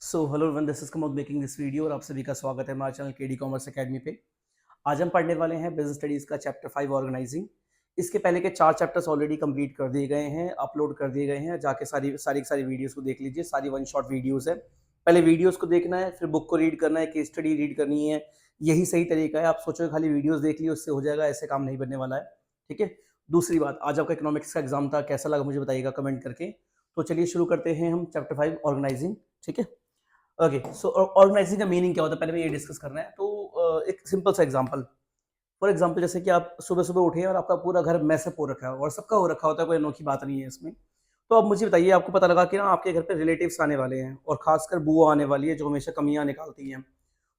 So hello everyone, this is Kamod making this video और आप सभी का स्वागत है हमारे चैनल केडी कॉमर्स एकेडमी पे। आज हम पढ़ने वाले हैं बिजनेस स्टडीज का चैप्टर 5 ऑर्गेनाइजिंग। इसके पहले के 4 चैप्टर्स ऑलरेडी कंप्लीट कर दिए गए हैं, अपलोड कर दिए गए हैं। जाके सारी वीडियोस को देख लीजिए, सारी वन शॉट वीडियोस है। पहले वीडियोस को देखना है, फिर बुक को रीड करना है, केस स्टडी रीड करनी है। यही सही तरीका है। आप सोचो खाली वीडियोस देख लियो उससे हो जाएगा, ऐसे काम नहीं बनने वाला है। ठीक है। दूसरी बात, आज आपका इकोनॉमिक्स का एग्जाम था, कैसा लगा मुझे बताइएगा कमेंट करके। तो चलिए शुरू करते हैं हम चैप्टर 5 ऑर्गेनाइजिंग। ठीक है। ओके, सो ऑर्गेनाइजिंग का मीनिंग क्या होता है, पहले मैं ये डिस्कस करना है। तो एक सिंपल सा एग्जांपल, फॉर एग्जांपल जैसे कि आप सुबह सुबह उठे हैं और आपका पूरा घर मैस अप हो रखा है, और सबका हो रखा होता है, कोई अनोखी बात नहीं है इसमें। तो अब मुझे बताइए, आपको पता लगा कि ना आपके घर पे रिलेटिव्स आने वाले हैं और खासकर बुआ आने वाली है जो हमेशा कमियां निकालती हैं।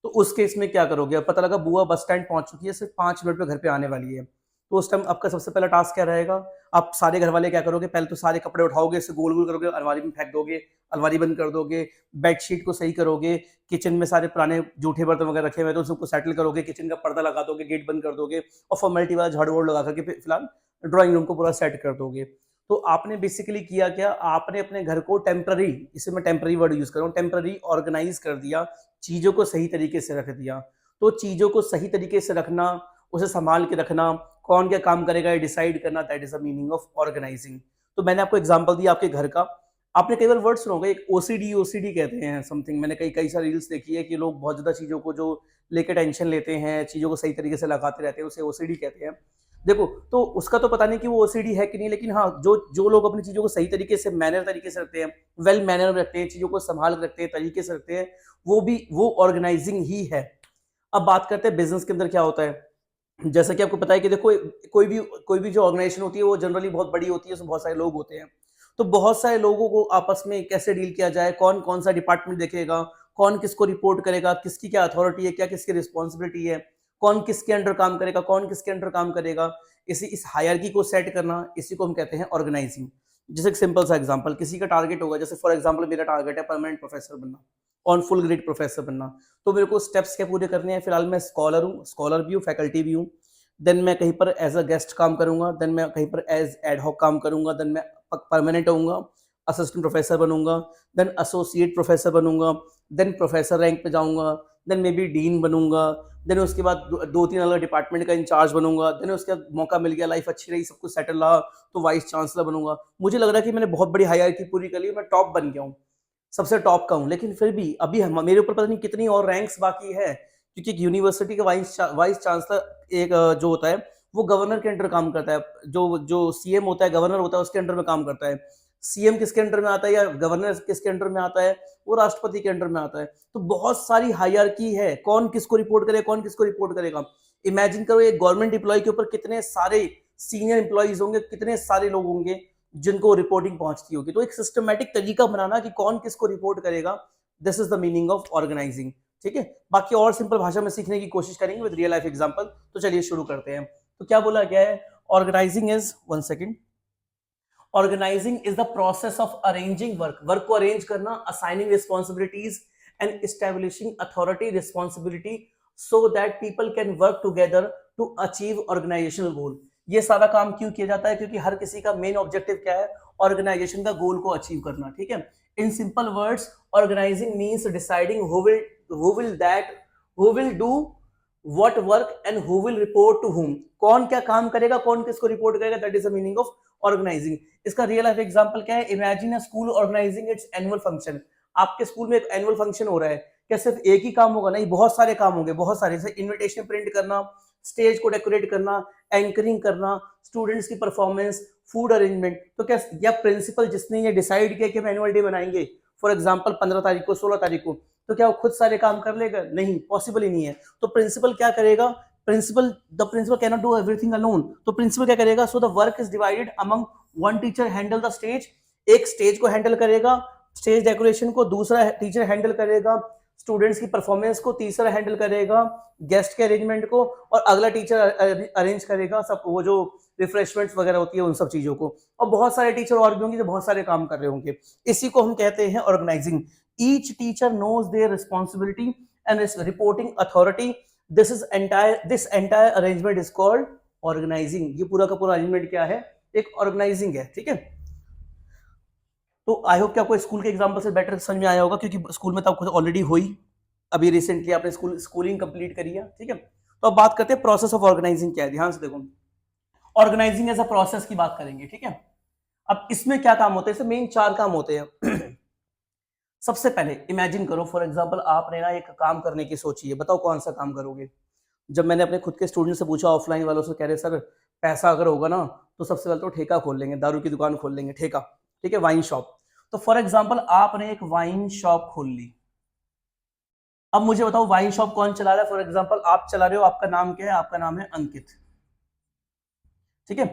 तो उस केस में क्या करोगे? अब पता लगा बुआ बस स्टैंड पहुंच चुकी है, सिर्फ 5 मिनट में घर पे आने वाली है। तो उस टाइम आपका सबसे पहला टास्क क्या रहेगा? आप सारे घर वाले क्या करोगे? पहले तो सारे कपड़े उठाओगे, इसे गोल गोल करोगे, अलमारी में फेंक दोगे, अलमारी बंद कर दोगे, बेडशीट को सही करोगे, किचन में सारे पुराने जूठे बर्तन वगैरह रखे हुए तो सबको सेटल करोगे, किचन का पर्दा लगा दोगे, गेट बंद कर दोगे, और फॉर्मेलिटी वाला झाड़ू वाड़ू लगा करके फिलहाल ड्राइंग रूम को पूरा सेट कर दोगे। तो आपने बेसिकली किया क्या? आपने अपने घर को टेम्पररी, इसे मैं टेम्पररी वर्ड यूज कर रहा हूँ, टेम्पररी ऑर्गेनाइज कर दिया, चीजों को सही तरीके से रख दिया। तो चीजों को सही तरीके से रखना, उसे संभाल के रखना, कौन क्या काम करेगा ये डिसाइड करना, that is the meaning of organizing. तो मैंने आपको एग्जांपल दिया आपके घर का। आपने कई बार वर्ड सुना होगा, एक ओसीडी, ओसीडी कहते हैं समथिंग। मैंने कई कई सारी रील्स देखी है कि लोग बहुत ज्यादा चीजों को जो लेके टेंशन लेते हैं, चीजों को सही तरीके से लगाते रहते हैं, उसे ओसीडी कहते हैं। देखो, तो उसका तो पता नहीं कि वो ओसीडी है कि नहीं, लेकिन हाँ, जो जो लोग अपनी चीजों को सही तरीके से मैनर तरीके से रखते हैं, वेल मैनर रखते हैं, चीजों को संभाल के रखते हैं, तरीके से रखते हैं, वो ऑर्गेनाइजिंग ही है। अब बात करते हैं बिजनेस के अंदर क्या होता है। जैसा कि आपको पता है कि देखो, कोई भी जो ऑर्गेनाइजेशन होती है वो जनरली बहुत बड़ी होती है, उसमें बहुत सारे लोग होते हैं। तो बहुत सारे लोगों को आपस में कैसे डील किया जाए, कौन कौन सा डिपार्टमेंट देखेगा, कौन किसको रिपोर्ट करेगा, किसकी क्या अथॉरिटी है, क्या किसकी रिस्पॉन्सिबिलिटी है, कौन किसके अंडर काम करेगा, कौन किसके अंडर काम करेगा, इस हायरार्की को सेट करना, इसी को हम कहते हैं ऑर्गेनाइजिंग। जैसे एक सिंपल सा एग्जांपल, किसी का टारगेट होगा, जैसे फॉर एग्जांपल मेरा टारगेट है परमानेंट प्रोफेसर बनना, ऑन फुल ग्रेड प्रोफेसर बनना। तो मेरे को स्टेप्स क्या पूरे करने हैं? फिलहाल मैं स्कॉलर हूँ, स्कॉलर भी हूँ, फैकल्टी भी हूँ। देन मैं कहीं पर एज अ गेस्ट काम करूंगा, देन मैं कहीं पर एज एड हॉक काम करूंगा, देन मैं परमानेंट होऊंगा, असिस्टेंट प्रोफेसर बनूंगा, देन एसोसिएट प्रोफेसर बनूंगा, देन प्रोफेसर रैंक पे जाऊंगा, देन मे बी डीन बनूंगा, देन उसके बाद दो तीन अलग डिपार्टमेंट का इंचार्ज बनूंगा, देन उसके बाद मौका मिल गया, लाइफ अच्छी रही, सब कुछ सेटल रहा, तो वाइस चांसलर बनूंगा। मुझे लग रहा है कि मैंने बहुत बड़ी हायरार्की पूरी कर ली, मैं टॉप बन गया हूँ, सबसे टॉप का हूँ। लेकिन फिर भी अभी मेरे ऊपर पता नहीं कितनी और रैंक्स बाकी है, क्योंकि एक यूनिवर्सिटी का वाइस चांसलर एक जो होता है वो गवर्नर के अंडर काम करता है। जो जो सीएम होता है, गवर्नर होता है, उसके अंडर में काम करता है। सीएम किसके अंडर में आता है या गवर्नर किसके अंडर में आता है? वो राष्ट्रपति के अंडर में आता है। तो बहुत सारी हायरार्की है, कौन किसको रिपोर्ट करेगा, कौन किसको रिपोर्ट करेगा। इमेजिन करो, एक गवर्नमेंट एम्प्लॉय के ऊपर कितने सारे सीनियर एम्प्लॉयज होंगे, कितने सारे लोग होंगे जिनको रिपोर्टिंग पहुंचती होगी। तो एक सिस्टमेटिक तरीका बनाना कि कौन किसको रिपोर्ट करेगा, this is the meaning of organizing. ठीक है। बाकी और सिंपल भाषा में सीखने की कोशिश करेंगे विद रियल लाइफ एग्जांपल। तो चलिए शुरू करते हैं। तो क्या बोला गया है? Organizing is, one second, organizing is the process of arranging work, work को अरेंज करना, assigning responsibilities and establishing authority responsibility so that people can work together to achieve organizational goal. ये सारा काम क्यों किया जाता है? क्योंकि हर किसी का मेन ऑब्जेक्टिव क्या है? ऑर्गेनाइजेशन का गोल को अचीव करना। ठीक है। In simple words, organizing means deciding who will do what work and who will report to whom। कौन क्या काम करेगा, कौन किसको रिपोर्ट करेगा, that is the meaning of organizing. इसका रियल लाइफ एग्जांपल क्या है? Imagine a school organizing its annual function. आपके स्कूल में एक एनुअल फंक्शन हो रहा है, क्या सिर्फ एक ही काम होगा? नहीं, बहुत सारे काम होंगे, बहुत सारे, जैसे इनविटेशन प्रिंट करना, स्टेज को डेकोरेट करना, एंकरिंग करना, स्टूडेंट्स की परफॉर्मेंस, फूड अरेंजमेंट। तो क्या या प्रिंसिपल जिसने ये डिसाइड किया कि हम एनुअल डे बनाएंगे फॉर एग्जांपल 15 तारीख को, 16 तारीख को, तो क्या वो खुद सारे काम कर लेगा? नहीं, पॉसिबल ही नहीं है। तो प्रिंसिपल क्या करेगा? Principal can not do everything alone. तो प्रिंसिपल क्या करेगा? So the work is divided among, one teacher handle the stage, एक स्टेज को हैंडल करेगा, स्टेज डेकोरेशन को दूसरा टीचर हैंडल करेगा, स्टूडेंट्स की परफॉर्मेंस को तीसरा हैंडल करेगा, गेस्ट के अरेंजमेंट को और अगला टीचर अरेंज करेगा सब, वो जो रिफ्रेशमेंट्स वगैरह होती है उन सब चीजों को। और बहुत सारे टीचर और भी होंगे जो बहुत सारे काम कर रहे होंगे। इसी को हम कहते हैं organizing. Each teacher knows their responsibility and reporting authority. This entire arrangement is called organizing. ये पूरा का पूरा अरेंजमेंट क्या है? एक ऑर्गेनाइजिंग है। ठीक है। तो आई होप कि आपको स्कूल के एग्जाम्पल से बेटर समझ में आया होगा, क्योंकि स्कूल में तो आपको ऑलरेडी हुई, अभी रिसेंटली आपने स्कूलिंग कंप्लीट करी है, ठीक है। तो अब बात करते हैं प्रोसेस ऑफ ऑर्गेनाइजिंग क्या है। ध्यान से देखो, ऑर्गेनाइजिंग एज अ प्रोसेस की बात करेंगे, ठीक है। अब इसमें क्या काम होते हैं, इसमें मेन 4 काम होते हैं। सबसे पहले इमेजिन करो, फॉर एग्जांपल आपने ना एक काम करने की सोची है, बताओ कौन सा काम करोगे। जब मैंने अपने खुद के स्टूडेंट से पूछा, ऑफलाइन वालों से, कह रहे सर पैसा अगर होगा ना तो सबसे पहले तो ठेका खोल लेंगे, दारू की दुकान खोल लेंगे, ठेका, ठीक है, वाइन शॉप। तो फॉर एग्जाम्पल आपने एक वाइन शॉप खोल ली। अब मुझे बताओ वाइन शॉप कौन चला रहा है। फॉर एग्जाम्पल आप चला रहे हो, आपका नाम क्या है, आपका नाम है अंकित, ठीक है।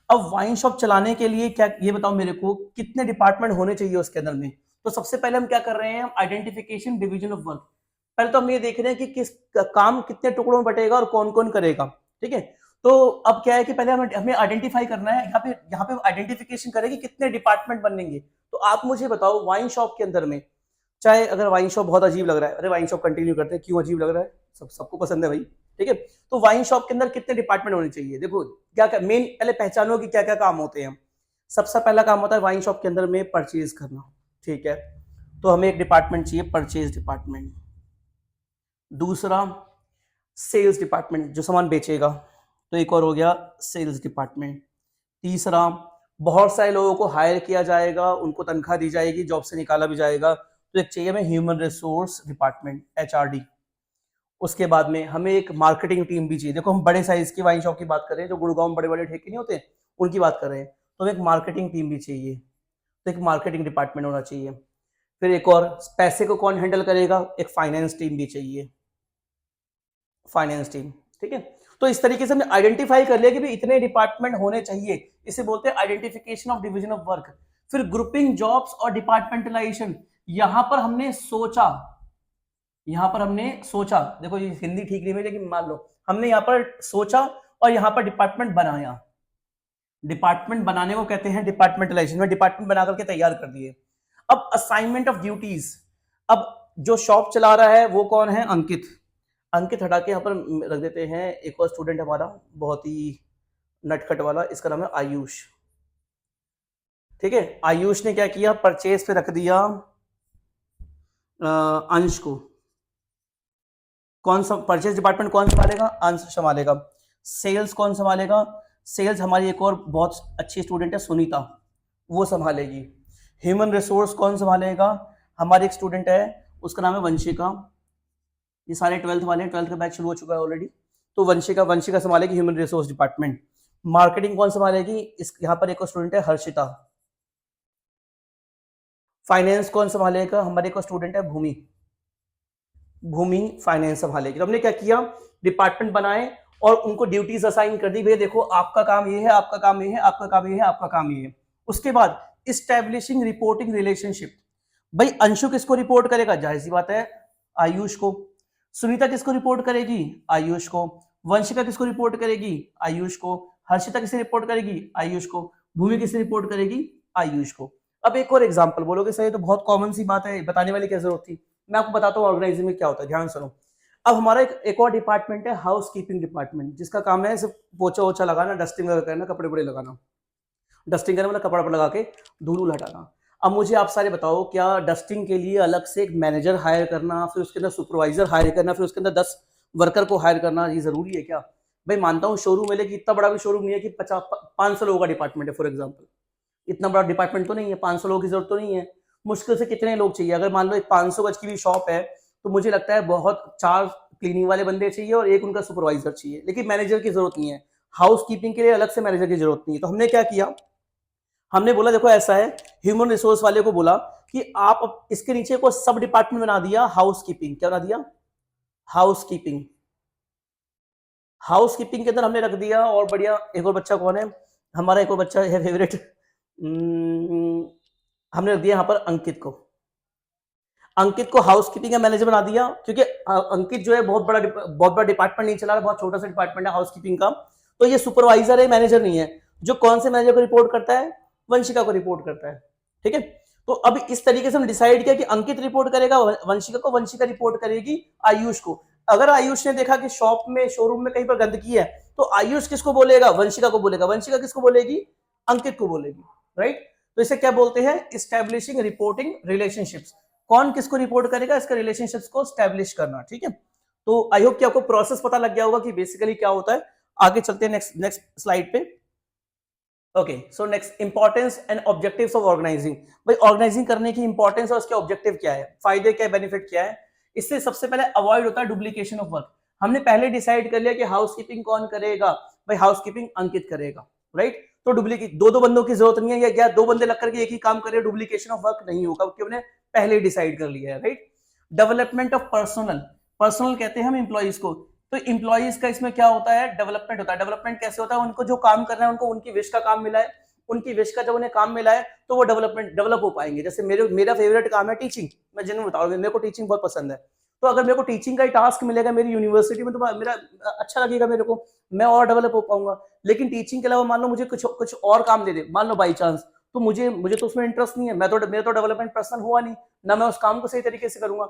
अब वाइन शॉप चलाने के लिए क्या, ये बताओ मेरे को, कितने डिपार्टमेंट होने चाहिए उसके अंदर में। तो सबसे पहले हम क्या कर रहे हैं, हम आइडेंटिफिकेशन डिवीजन ऑफ वर्क। पहले तो हम ये देख रहे हैं कि किस काम कितने टुकड़ों में बटेगा और कौन कौन करेगा, ठीक है। तो अब क्या है कि पहले हमें आइडेंटिफाई करना है, यहाँ पे आइडेंटिफिकेशन करें कि कितने डिपार्टमेंट बनेंगे। तो आप मुझे बताओ वाइन शॉप के अंदर में, चाहे अगर वाइन शॉप बहुत अजीब लग रहा है, अरे वाइन शॉप कंटिन्यू करते हैं, क्यों अजीब लग रहा है, सबको पसंद है भाई, ठीक है। तो वाइन शॉप के अंदर कितने डिपार्टमेंट होने चाहिए। देखो क्या क्या मेन, पहले पहचानो कि क्या क्या काम होते हैं। सबसे पहला काम होता है वाइन शॉप के अंदर में परचेज करना, ठीक है। तो हमें एक डिपार्टमेंट चाहिए, परचेज डिपार्टमेंट। दूसरा सेल्स डिपार्टमेंट, जो सामान बेचेगा, तो एक और हो गया सेल्स डिपार्टमेंट। तीसरा, बहुत सारे लोगों को हायर किया जाएगा, उनको तनख्वाह दी जाएगी, जॉब से निकाला भी जाएगा, तो एक चाहिए हमें ह्यूमन रिसोर्स डिपार्टमेंट, एचआरडी। उसके बाद में हमें एक मार्केटिंग टीम भी चाहिए। देखो हम बड़े साइज की वाइन शॉप की बात कर रहे हैं, जो गुड़गांव में बड़े बड़े ठेके नहीं होते, उनकी बात कर रहे हैं। तो एक मार्केटिंग टीम भी चाहिए, तो एक मार्केटिंग डिपार्टमेंट होना चाहिए। फिर एक और, पैसे को कौन हैंडल करेगा, एक फाइनेंस टीम भी चाहिए, फाइनेंस टीम, ठीक है। तो इस तरीके से हमने आइडेंटिफाई कर लिया कि भाई इतने डिपार्टमेंट होने चाहिए, इसे बोलते हैं identification of division of work. फिर ग्रुपिंग जॉब्स और डिपार्टमेंटलाइजेशन, यहां पर हमने सोचा, देखो ये हिंदी ठीक नहीं है लेकिन मान लो हमने यहाँ पर सोचा और यहाँ पर डिपार्टमेंट बनाया। डिपार्टमेंट बनाने को कहते हैं डिपार्टमेंटलाइजेशन, में डिपार्टमेंट बना करके तैयार कर दिए। अब असाइनमेंट ऑफ ड्यूटीज, अब जो शॉप चला रहा है वो कौन है, अंकित। अंकित हटा के यहाँ पर रख देते हैं एक और स्टूडेंट हमारा, बहुत ही नटखट वाला, इसका नाम है आयुष, ठीक है। आयुष ने क्या किया, परचेज पे रख दिया अंश को। कौन सा परचेज डिपार्टमेंट कौन संभालेगा, अंश संभालेगा। सेल्स कौन संभालेगा, सेल्स हमारी एक और बहुत अच्छी स्टूडेंट है सुनीता, वो संभालेगी। ह्यूमन रिसोर्स कौन संभालेगा, हमारी एक स्टूडेंट है, उसका नाम है वंशिका। ये सारे 12th वाले हैं, 12th का बैच शुरू हो चुका है ऑलरेडी। तो वंशिका संभालेगी ह्यूमन रिसोर्स डिपार्टमेंट। मार्केटिंग कौन संभालेगी, इस यहाँ पर एक और स्टूडेंट है हर्षिता। फाइनेंस कौन संभालेगा, हमारे एक और स्टूडेंट है भूमि, भूमि फाइनेंस संभालेगी। तो हमने क्या किया, डिपार्टमेंट बनाए और उनको ड्यूटीज असाइन कर दी, भैया देखो आपका काम ये है, आपका काम ये है, आपका काम ये है, आपका काम ये है। उसके बाद इस्टेब्लिशिंग रिपोर्टिंग रिलेशनशिप, भाई अंशु किसको रिपोर्ट करेगा, जाहिर सी बात है आयुष को। सुनीता किसको रिपोर्ट करेगी, आयुष को। वंशिका किसको रिपोर्ट करेगी, आयुष को। हर्षिता किसे रिपोर्ट करेगी, आयुष को। भूमि किसे रिपोर्ट करेगी, आयुष को। अब एक और एग्जांपल बोलोगे सर ये तो बहुत कॉमन सी बात है, बताने वाली क्या जरूरत थी। मैं आपको बताता हूँ ऑर्गेनाइजिंग में क्या होता है, ध्यान सुनो। अब हमारा एक और डिपार्टमेंट है हाउस कीपिंग डिपार्टमेंट, जिसका काम है सिर्फ पोछा वोछा लगाना, डस्टिंग करना, कपड़े वपड़े लगाना। डस्टिंग करना मतलब कपड़ा लगा के धूल हटाना। अब मुझे आप सारे बताओ, क्या डस्टिंग के लिए अलग से एक मैनेजर हायर करना, फिर उसके अंदर सुपरवाइजर हायर करना, फिर उसके अंदर 10 वर्कर को हायर करना, ये जरूरी है क्या। भाई मानता हूँ शोरूम है, लेकिन इतना बड़ा भी शोरूम नहीं है कि 500 लोगों का डिपार्टमेंट है फॉर एग्जाम्पल। इतना बड़ा डिपार्टमेंट तो नहीं है, 500 लोगों की जरूरत तो नहीं है। मुश्किल से कितने लोग चाहिए, अगर मान लो एक 500 गज की भी शॉप है तो मुझे लगता है बहुत 4 क्लीनिंग वाले बंदे चाहिए और एक उनका सुपरवाइजर चाहिए, लेकिन मैनेजर की जरूरत नहीं है। हाउस कीपिंग के लिए अलग से मैनेजर की जरूरत नहीं है। तो हमने क्या किया, हमने बोला देखो ऐसा है, ह्यूमन रिसोर्स वाले को बोला कि आप इसके नीचे को सब डिपार्टमेंट बना दिया, हाउस कीपिंग। क्या बना दिया, हाउस कीपिंग। हाउस कीपिंग के अंदर हमने रख दिया और बढ़िया, एक और बच्चा कौन है हमारा, एक और बच्चा है फेवरेट, हमने रख दिया यहाँ पर अंकित को। अंकित को हाउस कीपिंग का मैनेजर बना दिया, क्योंकि अंकित जो है बहुत बड़ा डिपार्टमेंट नहीं चला रहा, बहुत छोटा सा डिपार्टमेंट है हाउस कीपिंग का। तो ये सुपरवाइजर है, मैनेजर नहीं है। जो कौन से मैनेजर को रिपोर्ट करता है, वंशिका को रिपोर्ट करता है, ठीक है। तो अब इस तरीके से हम डिसाइड किया कि अंकित रिपोर्ट करेगा वंशिका को, वंशिका रिपोर्ट करेगी आयुष को। अगर आयुष ने देखा कि शॉप में, शोरूम में कहीं पर गंदगी है, तो आयुष किसको बोलेगा, वंशिका को बोलेगा। वंशिका किसको बोलेगी, अंकित को बोलेगी, राइट। तो इसे क्या बोलते हैं, एस्टैब्लिशिंग रिपोर्टिंग रिलेशनशिप्स। कौन किसको रिपोर्ट करेगा, इसका रिलेशनशिप्स को स्टैब्लिश करना, ठीक है। तो आई होप कि आपको प्रोसेस पता लग गया होगा कि बेसिकली क्या होता है। आगे चलते हैं नेक्स्ट स्लाइड पे। Okay, so next, importance and objectives of organizing. भाई ऑर्गेनाइजिंग करने की इंपॉर्टेंस और उसके ऑब्जेक्टिव क्या है, फायदे क्या है, बेनिफिट क्या है। इससे सबसे पहले अवॉइड होता है डुप्लीकेशन ऑफ वर्क। हमने पहले डिसाइड कर लिया कि हाउसकीपिंग कौन करेगा, भाई हाउसकीपिंग अंकित करेगा, राइट। तो डुप्लीकेट दो बंदों की जरूरत नहीं है, या क्या दो बंदे लग करके एक ही काम करे, डुप्लीकेशन ऑफ वर्क नहीं होगा क्योंकि हमने पहले ही डिसाइड कर लिया है, राइट। डेवलपमेंट ऑफ पर्सनल कहते हैं हम एम्प्लॉइज को। तो एम्प्लॉइज का इसमें क्या होता है, डेवलपमेंट होता है। डेवलपमेंट कैसे होता है, उनको जो काम करना है, उनको उनकी विश का काम मिला है, उनकी विश का जब उन्हें काम मिला है तो वो डेवलप हो पाएंगे। जैसे मेरा फेवरेट काम है टीचिंग, मैं जिन्हें बताऊँ, मेरे को टीचिंग बहुत पसंद है। तो अगर मेरे को टीचिंग का टास्क मिलेगा मेरी यूनिवर्सिटी में, तो मेरा अच्छा लगेगा मेरे को, मैं और डेवलप हो पाऊंगा। लेकिन टीचिंग के अलावा मान लो मुझे कुछ और काम दे दे, मान लो बाई चांस, तो मुझे तो उसमें इंटरेस्ट नहीं है, मेरा तो डेवलपमेंट पर्सन हुआ नहीं ना, मैं उस काम को सही तरीके से करूंगा।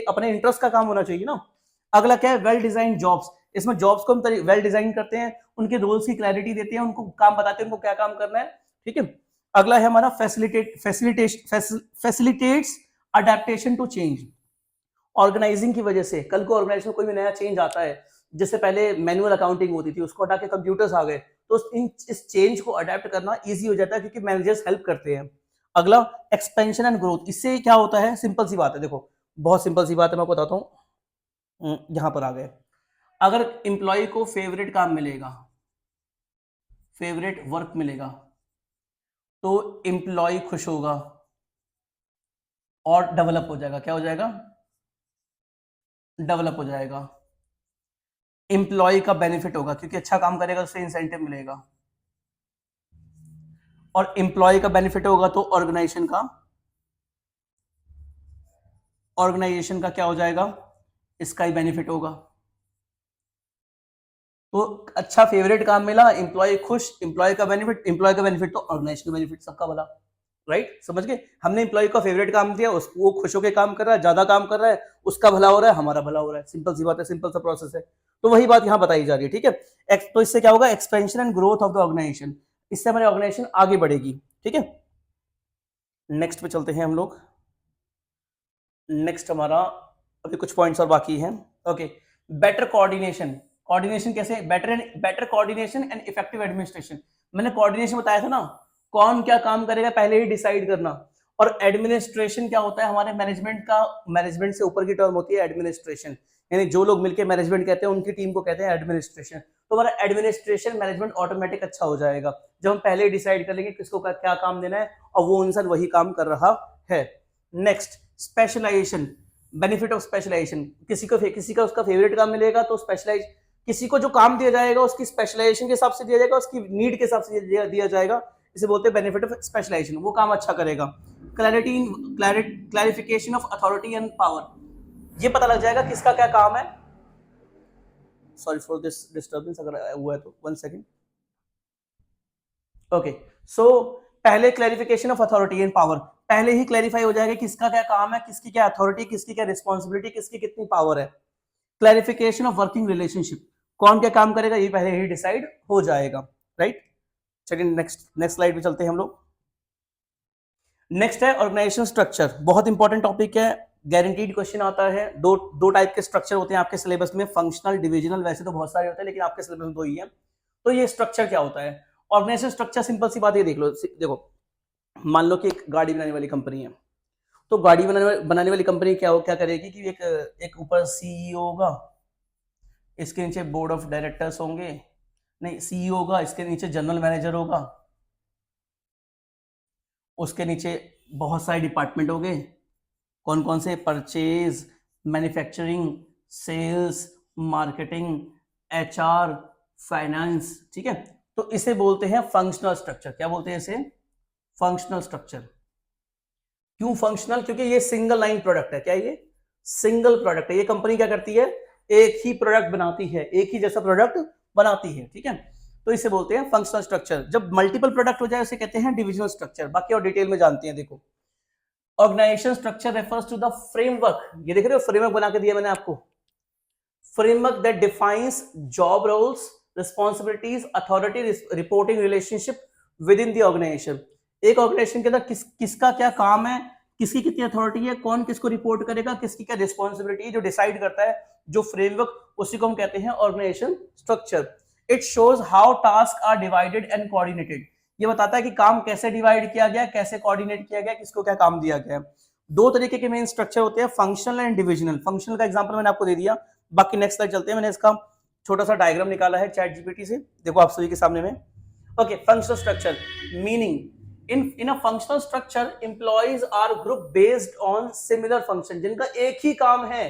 अपने इंटरेस्ट का काम होना चाहिए ना। अगला क्या है, वेल डिजाइन जॉब्स। इसमें जॉब्स को हम वेल डिजाइन करते हैं, उनके रोल्स की क्लैरिटी देते हैं, उनको काम बताते हैं उनको क्या काम करना है, ठीक है। अगला है हमारा facilitates adaptation to change. Organizing की वजह से कल को ऑर्गेनाइजेशन में कोई भी नया चेंज आता है, जैसे पहले मैनुअल अकाउंटिंग होती थी, उसको हटा के कंप्यूटर्स आ गए, तो इस चेंज को अडेप्ट करना इजी हो जाता है क्योंकि मैनेजर्स हेल्प करते हैं। अगला एक्सपेंशन एंड ग्रोथ। इससे क्या होता है, सिंपल सी बात है, देखो बहुत सिंपल सी बात है, मैं आपको बताता हूँ। यहां पर आ गए, अगर एम्प्लॉय को फेवरेट काम मिलेगा, फेवरेट वर्क मिलेगा, तो एम्प्लॉय खुश होगा और डेवलप हो जाएगा। क्या हो जाएगा, डेवलप हो जाएगा। एम्प्लॉय का बेनिफिट होगा क्योंकि अच्छा काम करेगा, उससे इंसेंटिव मिलेगा, और एम्प्लॉय का बेनिफिट होगा तो ऑर्गेनाइजेशन का क्या हो जाएगा, इसका ही बेनिफिट होगा। तो अच्छा फेवरेट काम मिला, एम्प्लॉय खुश, एम्प्लॉय का बेनिफिट तो ऑर्गेनाइजेशन का बेनिफिट, सबका भला, राइट। समझ गए, हमने एम्प्लॉय का फेवरेट काम दिया, वो खुश होकर काम कर रहा है, ज्यादा काम कर रहा है, उसका भला हो रहा है, हमारा भला हो रहा है। सिंपल सी बात है, सिंपल सा प्रोसेस है। तो वही बात यहां बताई जा रही है, ठीक है। तो इससे क्या होगा, expansion and growth of the organization, इससे हमारी ऑर्गेनाइजेशन आगे बढ़ेगी, ठीक है। नेक्स्ट पे चलते हैं हम लोग। नेक्स्ट हमारा अभी कुछ पॉइंट्स और बाकी हैं। ओके, बेटर कोऑर्डिनेशन कैसे, better coordination and effective administration. मैंने कोऑर्डिनेशन बताया था ना, कौन क्या काम करेगा पहले ही डिसाइड करना। और एडमिनिस्ट्रेशन क्या होता है, हमारे मैनेजमेंट से ऊपर की टर्म होती है एडमिनिस्ट्रेशन, यानी जो लोग मिलकर मैनेजमेंट कहते हैं उनकी टीम को कहते हैं एडमिनिस्ट्रेशन। तो हमारा एडमिनिस्ट्रेशन मैनेजमेंट ऑटोमेटिक अच्छा हो जाएगा जब हम पहले ही डिसाइड कर लेंगे किसको क्या काम देना है और वो इंसान वही काम कर रहा है। Next, specialization, benefit of specialization. किसी का उसका फेवरेट काम मिलेगा तो स्पेशलाइज, किसी को जो काम दिया जाएगा उसकी स्पेशलाइजेशन के हिसाब से दिया जाएगा, उसकी नीड के हिसाब से दिया जाएगा, इसे बोलते हैं बेनिफिट ऑफ स्पेशलाइजेशन। वो काम अच्छा करेगा। Clarification of authority and power, ये पता लग जाएगा किसका क्या काम है। सॉरी फॉर दिस डिस्टर्बेंस अगर हुआ है तो 1 सेकेंड। ओके, सो पहले clarification of authority and power, पहले ही क्लैरिफाई हो जाएगा किसका क्या काम है, किसकी क्या अथॉरिटी, किसकी क्या रिस्पॉन्सिबिलिटी, किसकी कितनी पावर है। क्लैरिफिकेशन ऑफ वर्किंग रिलेशनशिप, कौन क्या काम करेगा ये पहले ही डिसाइड हो जाएगा, राइट। चलिए नेक्स्ट स्लाइड पे चलते हैं हम लोग। नेक्स्ट है ऑर्गेनाइजेशन स्ट्रक्चर, बहुत इंपॉर्टेंट टॉपिक है, गारंटीड क्वेश्चन आता है। दो टाइप के स्ट्रक्चर होते हैं आपके सिलेबस में, फंक्शनल, डिविजनल, वैसे तो बहुत सारे होते हैं लेकिन आपके सिलेबस में दो ही है। तो ये स्ट्रक्चर क्या होता है, ऑर्गेनाइजेशन स्ट्रक्चर सिंपल सी बात है, देख लो, देखो मान लो कि एक गाड़ी बनाने वाली कंपनी है, तो गाड़ी बनाने वाली कंपनी क्या करेगी कि एक ऊपर सीईओ होगा, इसके नीचे बोर्ड ऑफ डायरेक्टर्स होंगे, नहीं सीईओ होगा, इसके नीचे जनरल मैनेजर होगा, उसके नीचे बहुत सारे डिपार्टमेंट हो गए, कौन कौन से, purchase, manufacturing, sales, marketing, HR, finance, ठीक है। तो इसे बोलते हैं फंक्शनल स्ट्रक्चर। क्या बोलते हैं इसे, फंक्शनल स्ट्रक्चर। क्यों फंक्शनल, क्योंकि ये सिंगल लाइन प्रोडक्ट है। क्या ये सिंगल प्रोडक्ट है, ये कंपनी क्या करती है, एक ही प्रोडक्ट बनाती है, एक ही जैसा प्रोडक्ट बनाती है, ठीक है। तो इसे बोलते हैं फंक्शनल स्ट्रक्चर। जब मल्टीपल प्रोडक्ट हो जाए उसे कहते हैं डिविजनल स्ट्रक्चर। बाकी और डिटेल में जानते हैं, देखो organization structure refers to the framework, ये देख रहे हो फ्रेमवर्क बना के दिया मैंने आपको, framework that defines job roles, responsibilities, authority, reporting relationship within the organization. एक ऑर्गेनाइजेशन के अंदर किसका क्या काम है, किसकी कितनी अथॉरिटी है, कौन किसको रिपोर्ट करेगा, किसकी क्या रिस्पॉन्सिबिलिटी है, जो डिसाइड करता है, जो फ्रेमवर्क, उसी को हम कहते हैं organization structure. It shows how tasks are divided and coordinated. ये बताता है कि काम कैसे डिवाइड किया गया, कैसे कोऑर्डिनेट किया गया, किसको क्या काम दिया गया। दो तरीके के मेन स्ट्रक्चर होते हैं, फंक्शनल एंड डिविजनल। फंक्शनल का एग्जांपल मैंने आपको दे दिया, बाकी नेक्स्ट स्लाइड चलते हैं। मैंने इसका छोटा सा डायग्राम निकाला है चैट जीपीटी से, देखो आप सभी के सामने में। Okay, functional structure meaning in a functional structure employees are group based on similar function, जिनका एक ही काम है।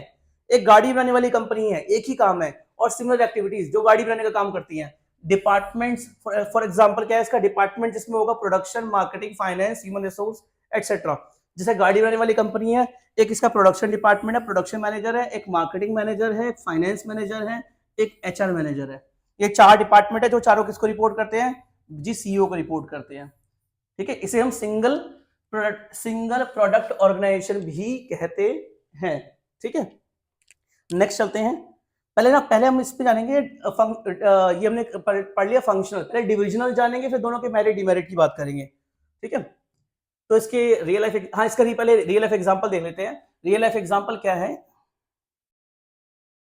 एक गाड़ी बनाने वाली कंपनी है, एक ही काम है और सिमिलर एक्टिविटीज जो गाड़ी बनाने का काम करती हैं। डिपार्टमेंट्स फॉर एग्जांपल क्या है इसका, डिपार्टमेंट जिसमें होगा production, marketing, finance, human resource etcetera. जैसे गाड़ी बनाने वाली कंपनी है, एक इसका प्रोडक्शन डिपार्टमेंट है, प्रोडक्शन मैनेजर है, एक मार्केटिंग मैनेजर है, एक फाइनेंस मैनेजर है, एक एचआर मैनेजर है। ये चार डिपार्टमेंट है जो चारों किसको रिपोर्ट करते हैं, जी सीईओ को रिपोर्ट करते हैं। ठीक है, इसे हम सिंगल प्रोडक्ट ऑर्गेनाइजेशन भी कहते हैं। ठीक है, नेक्स्ट चलते हैं। पहले हम इस पे जानेंगे, ये हमने पढ़ लिया फंक्शनल, पहले डिविजनल जानेंगे, फिर दोनों के मेरिट डिमेरिट की बात करेंगे। ठीक है, तो इसके रियल लाइफ, हाँ इसका पहले रियल लाइफ एग्जांपल देख लेते हैं। रियल लाइफ एग्जांपल क्या है,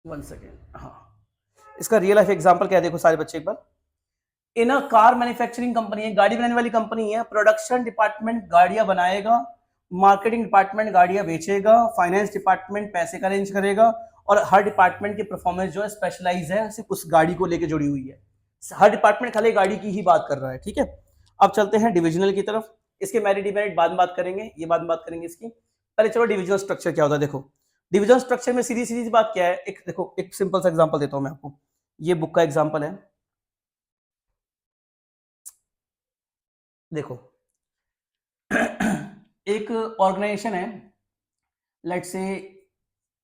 1 सेकेंड, हाँ इसका रियल लाइफ एग्जांपल क्या है, देखो सारे बच्चे एक बार। इन अ कार मैन्युफैक्चरिंग कंपनी है, गाड़ी बनाने वाली कंपनी है। प्रोडक्शन डिपार्टमेंट गाड़ियां बनाएगा, मार्केटिंग डिपार्टमेंट गाड़ियां बेचेगा, फाइनेंस डिपार्टमेंट पैसे का अरेंज करेगा, और हर डिपार्टमेंट की परफॉर्मेंस जो है स्पेशलाइज है, सिर्फ उस गाड़ी को लेकर जुड़ी हुई है। हर डिपार्टमेंट खाली गाड़ी की ही बात कर रहा है। ठीक है, अब चलते हैं डिविजनल की तरफ। इसके मेरिट डिमेरिट बाद में बात करेंगे, ये बाद में बात करेंगे इसकी। पहले चलो डिविजनल स्ट्रक्चर क्या होता है। देखो डिविजनल स्ट्रक्चर में सीधी सीधी बात क्या है, एक देखो एक सिंपल सा एग्जांपल देता हूं मैं आपको। ये बुक का एग्जांपल है, देखो एक ऑर्गेनाइजेशन है, let's say